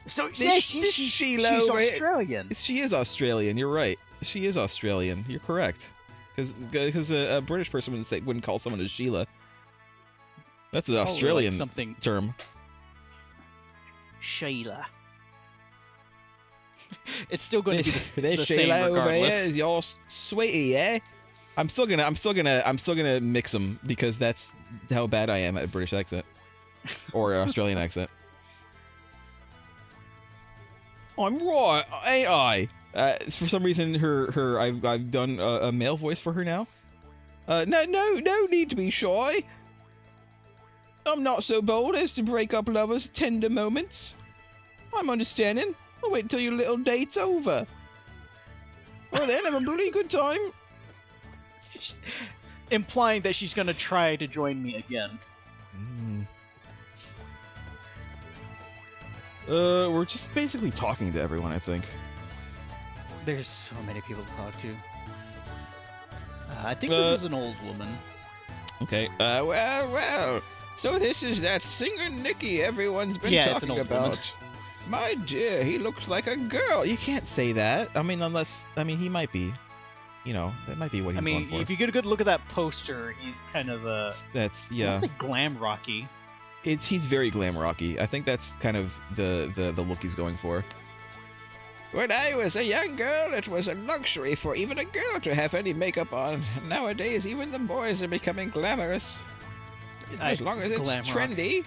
So This she's Sheila she's over here- Australian. She is Australian. You're right. She is Australian. You're correct. Because a British person wouldn't call someone a Sheila. That's an Australian something. term. Sheila. It's still going to be the This same Sheila over here regardless. is your sweetie, eh? I'm still gonna mix them because that's how bad I am at a British accent or Australian accent. I'm right, ain't I? For some reason, I've done a male voice for her now. No need to be shy. I'm not so bold as to break up lovers' tender moments. I'm understanding. I'll wait until your little date's over. Well then, have a bloody good time. Implying that she's going to try to join me again. We're just basically talking to everyone, I think. There's so many people to talk to. I think this is an old woman. Okay. Well. So this is that singer Nikki everyone's been Yeah, it's talking an old about. woman. My dear, he looks like a girl. You can't say that. I mean, he might be. You know, that might be what he's going for. If you get a good look at that poster, he's kind of That's yeah. It's like glam rocky. He's very glam rocky. I think that's kind of the look he's going for. When I was a young girl, it was a luxury for even a girl to have any makeup on. Nowadays, even the boys are becoming glamorous. As long as it's glam rock. trendy,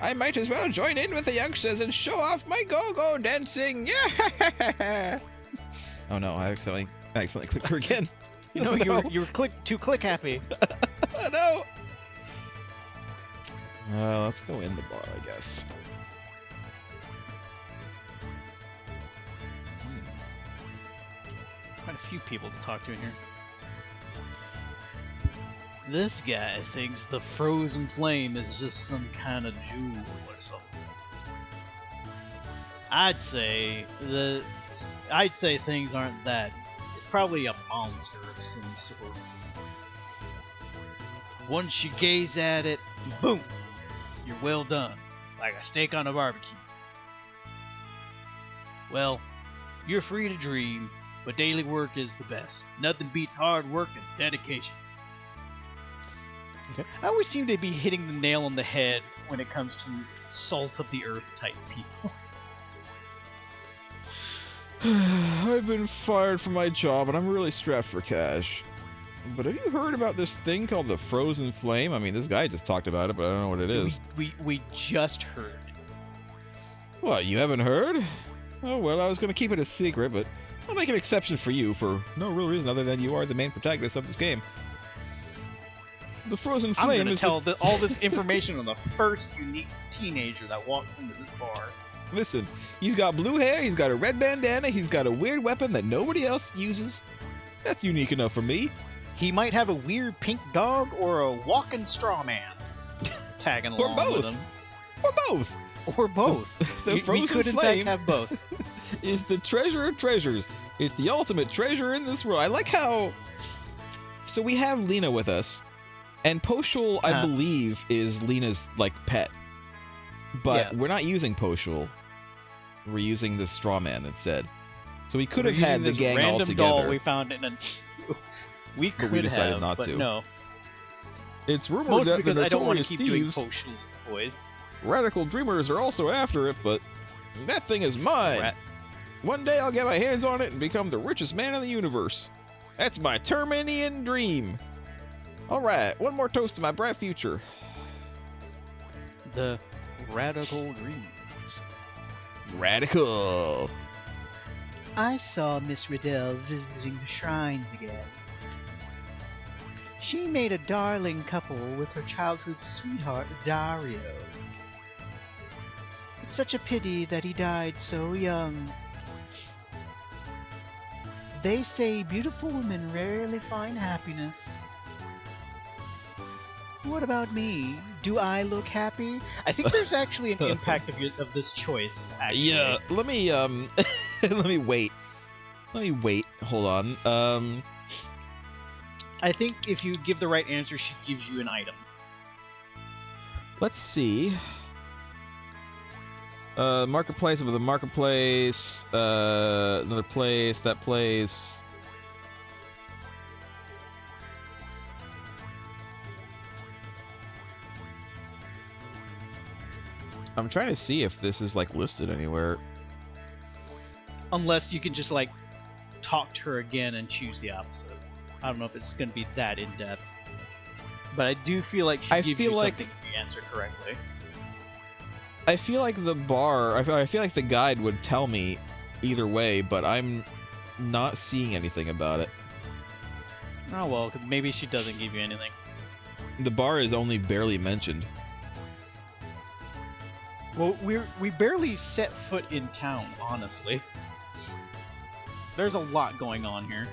I might as well join in with the youngsters and show off my go-go dancing. Yeah. Oh no, I accidentally clicked her again. You know, Oh, no. you were too click happy. Oh, no. Let's go in the bar, I guess. Quite a few people to talk to in here. This guy thinks the frozen flame is just some kind of jewel or something. I'd say things aren't that. It's probably a monster of some sort. Once you gaze at it, boom, you're well done, like a steak on a barbecue. Well, you're free to dream, but daily work is the best. Nothing beats hard work and dedication. Okay. I always seem to be hitting the nail on the head when it comes to salt of the earth type people. I've been fired from my job and I'm really strapped for cash. But have you heard about this thing called the frozen flame? I mean, this guy just talked about it, but I don't know what it is. We just heard it. What, you haven't heard? Oh, well, I was going to keep it a secret, but I'll make an exception for you for no real reason other than you are the main protagonist of this game. The frozen I'm flame gonna is tell all this information on the first unique teenager that walks into this bar. Listen, he's got blue hair, he's got a red bandana, he's got a weird weapon that nobody else uses. That's unique enough for me. He might have a weird pink dog or a walking straw man tagging Or along both. with him. Or both. Or both. The we frozen could in flame fact have both. is the treasure of treasures. It's the ultimate treasure in this world. I like how so we have Lena with us, and Poshul, I believe, is Lena's like pet. But we're not using Poshul. We're using the straw man instead. So we could have had the gang all random together. doll we found in a... We could we decided have, not but to. no. It's rumored Mostly that because the I don't want to notorious keep doing thieves, Poshul's voice. radical dreamers, are also after it, but that thing is mine. One day I'll get my hands on it and become the richest man in the universe. That's my Terminian dream. All right, one more toast to my bright future. The radical dreams. Radical. I saw Miss Riddell visiting the shrines again. She made a darling couple with her childhood sweetheart, Dario. It's such a pity that he died so young. They say beautiful women rarely find happiness. What about me? Do I look happy? I think there's actually an impact of this choice, actually. Yeah, let me let me wait. Hold on. I think if you give the right answer, she gives you an item. Let's see. Marketplace with a marketplace. Another place. That place. I'm trying to see if this is like listed anywhere. Unless you can just like talk to her again and choose the opposite. I don't know if it's going to be that in depth, but I do feel like she gives you something if you answer correctly. I feel like the bar. I feel like the guide would tell me either way, but I'm not seeing anything about it. Oh well, maybe she doesn't give you anything. The bar is only barely mentioned. Well, we barely set foot in town, honestly. There's a lot going on here.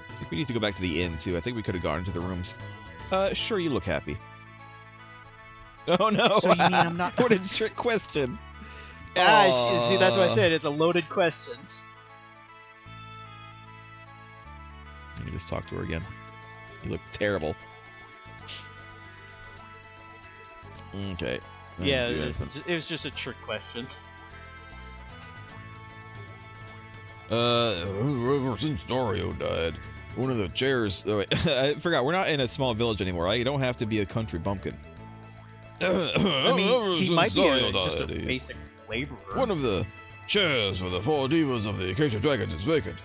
I think we need to go back to the inn too. I think we could have gone into the rooms. Sure, you look happy. Oh no! So you mean I'm not? What a trick question. See, that's what I said. It's a loaded question. Let me just talk to her again. You look terrible. Okay. Yeah, it was just a trick question. Ever since Dario died, one of the chairs. Oh, wait, I forgot. We're not in a small village anymore. Right? You don't have to be a country bumpkin. I mean, he might be just a basic laborer. One of the chairs for the 4 divas of the Acacia Dragons is vacant.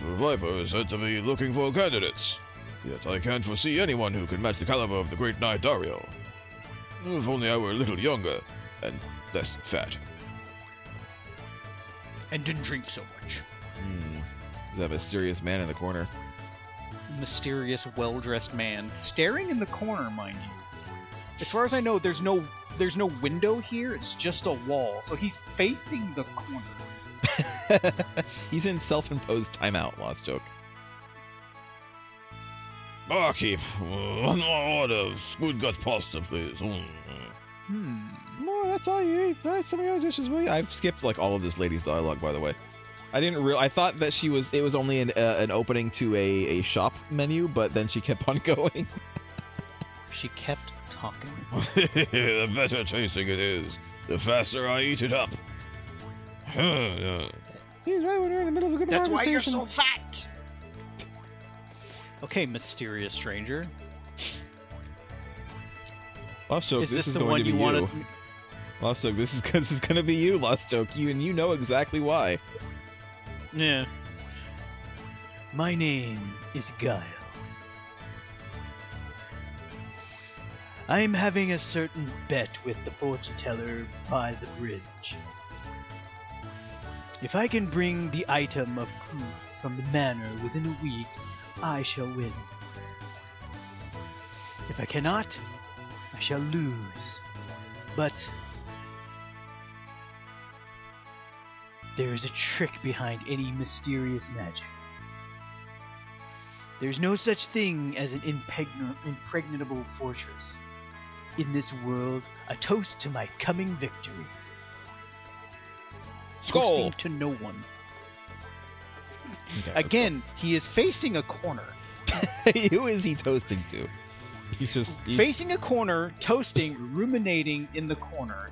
The Viper is said to be looking for candidates. Yet I can't foresee anyone who can match the caliber of the great knight Dario. If only I were a little younger and less fat. And didn't drink so much. Is that mysterious man in the corner? Mysterious, well-dressed man staring in the corner, mind you. As far as I know, there's no window here. It's just a wall, so he's facing the corner. He's in self-imposed timeout. Lost joke. Barkeep, one more order of good gut pasta, please. No, that's all you eat. Right? Some of your dishes, will you? I've skipped like all of this lady's dialogue, by the way. I didn't I thought that it was only an opening to a shop menu, but then she kept on going. She kept talking. The better tasting it is, the faster I eat it up. He's right when we're in the middle of a good That's conversation. why you're so fat. Okay, mysterious stranger. Lost joke. Is this this is the going one to be you wanted? Lost joke. This is going to be you, Lost joke. And you know exactly why. Yeah. My name is Guile. I'm having a certain bet with the fortune teller by the bridge. If I can bring the item of proof from the manor within a week, I shall win. If I cannot, I shall lose. But there is a trick behind any mysterious magic. There's no such thing as an impregnable fortress. In this world, a toast to my coming victory. Skull. Toasting to no one. Okay, Again, he is facing a corner. who is he toasting to? He's Facing a corner, toasting, ruminating in the corner.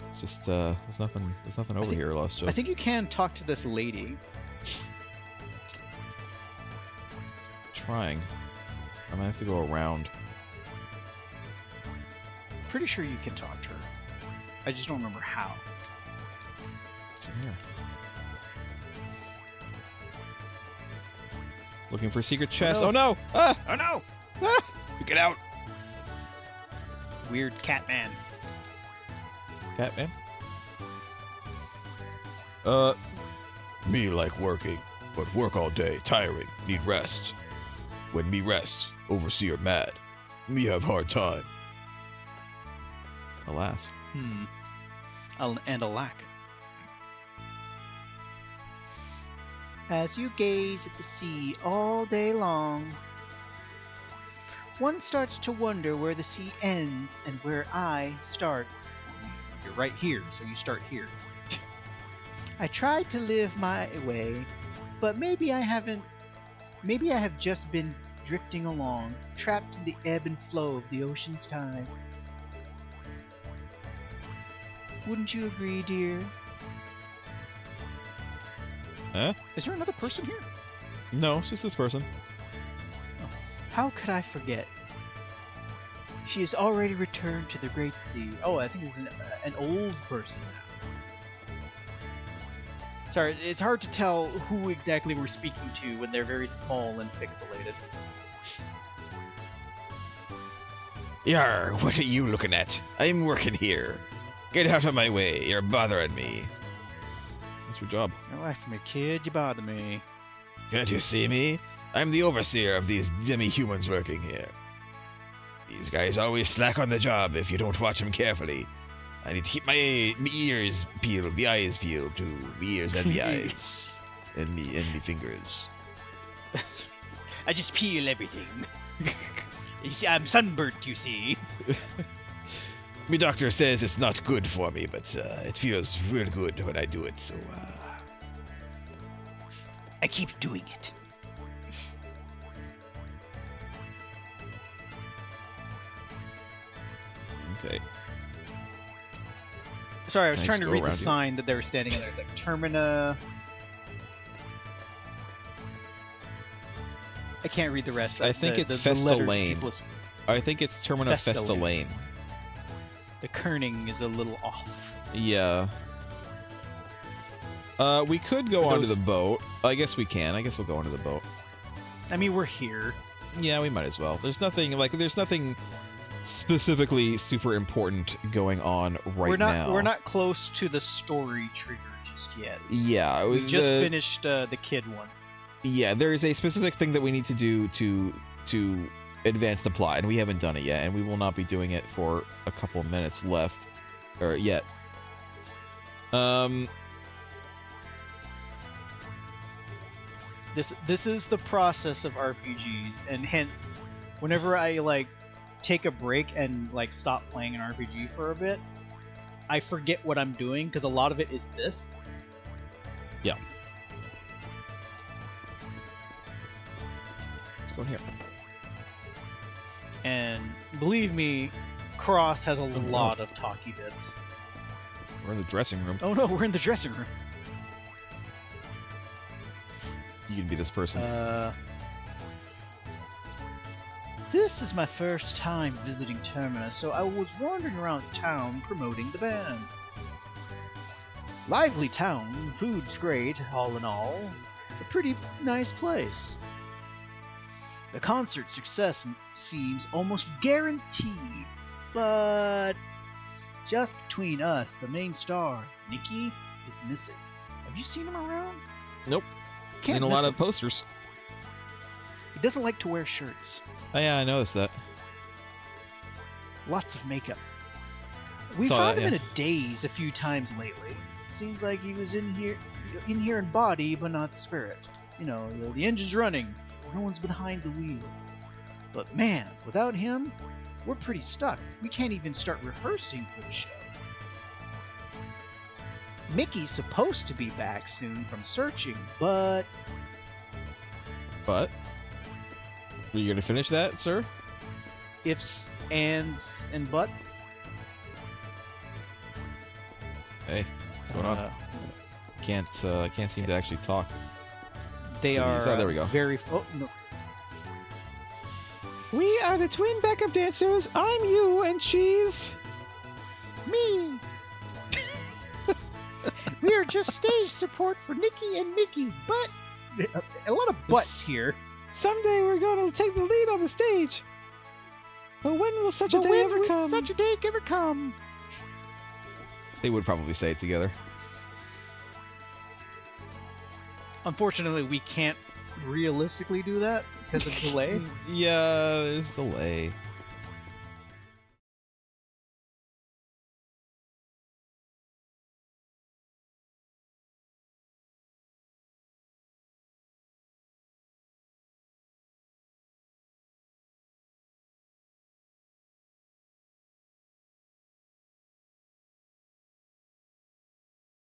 It's just there's nothing over here, Lost Joe. I think you can talk to this lady. Trying. I'm gonna have to go around. Pretty sure you can talk to her. I just don't remember how. What's in here? Looking for a secret chest. Oh no! Ah! Oh no! Ah! Get out! Weird cat man. Catman? Me like working, but work all day, tiring, need rest. When me rest, overseer mad. Me have hard time. Alas. And a lack. As you gaze at the sea all day long, one starts to wonder where the sea ends and where I start. You're right here, so you start here. I tried to live my way, but maybe I haven't. Maybe I have just been drifting along, trapped in the ebb and flow of the ocean's tides. Wouldn't you agree, dear? Huh? Is there another person here? No, it's just this person. How could I forget? She has already returned to the great sea. Oh, I think it's an old person now. Sorry, it's hard to tell who exactly we're speaking to when they're very small and pixelated. Yar, what are you looking at? I'm working here. Get out of my way, you're bothering me. That's your job. Get away from me, kid, you bother me. Can't you see me? I'm the overseer of these demi-humans working here. These guys always slack on the job if you don't watch them carefully. I need to keep my ears peeled, my eyes peeled too. My ears and my eyes. And me fingers. I just peel everything. You see, I'm sunburnt, you see. My doctor says it's not good for me, but it feels real good when I do it, so I keep doing it. Okay. Sorry, I was Can I trying just to go read the around you? sign that they were standing in there. It's like Termina. I can't read the rest. I think it's the Festa letters are too Lane. close. I think it's Termina Festa Festa Lane. Lane. The kerning is a little off. Yeah. We could go For onto those- the boat. I guess we can. I guess we'll go onto the boat. I mean, we're here. Yeah, we might as well. There's nothing specifically super important going on right now. We're not close to the story trigger just yet. Yeah, We just the- finished the kid one. Yeah, there is a specific thing that we need to do to advance the plot, and we haven't done it yet, and we will not be doing it for a couple minutes left, or yet. This is the process of RPGs, and hence, whenever I like take a break and like stop playing an RPG for a bit, I forget what I'm doing because a lot of it is this. Yeah. Let's go in here. And believe me, Cross has a lot of talky bits. We're in the dressing room. Oh no, we're in the dressing room. You can be this person. This is my first time visiting Terminus, so I was wandering around town promoting the band. Lively town, food's great, all in all. A pretty nice place. The concert success seems almost guaranteed, but just between us, the main star, Nikki, is missing. Have you seen him around? Nope. Can't Seen a miss lot him. of posters. He doesn't like to wear shirts. Oh yeah, I noticed that. Lots of makeup. We Saw found that, him in a daze a few times lately. Seems like he was in here in body, but not spirit. You know, the engine's running. No one's behind the wheel. But man, without him, we're pretty stuck. We can't even start rehearsing for the show. Mickey's supposed to be back soon from searching, but But are you gonna finish that, sir? ifs, ands, and buts. Hey, what's going on? Can't seem to actually talk. They So are these- oh, there we go. very. Oh no. We are the twin backup dancers. I'm you and she's Me! We are just stage support for Nikki and Mickey, but A lot of butts here. Someday we're going to take the lead on the stage. But when will such a but day when ever will come? such a day ever come? They would probably say it together. Unfortunately, we can't realistically do that because of delay. Yeah, there's delay.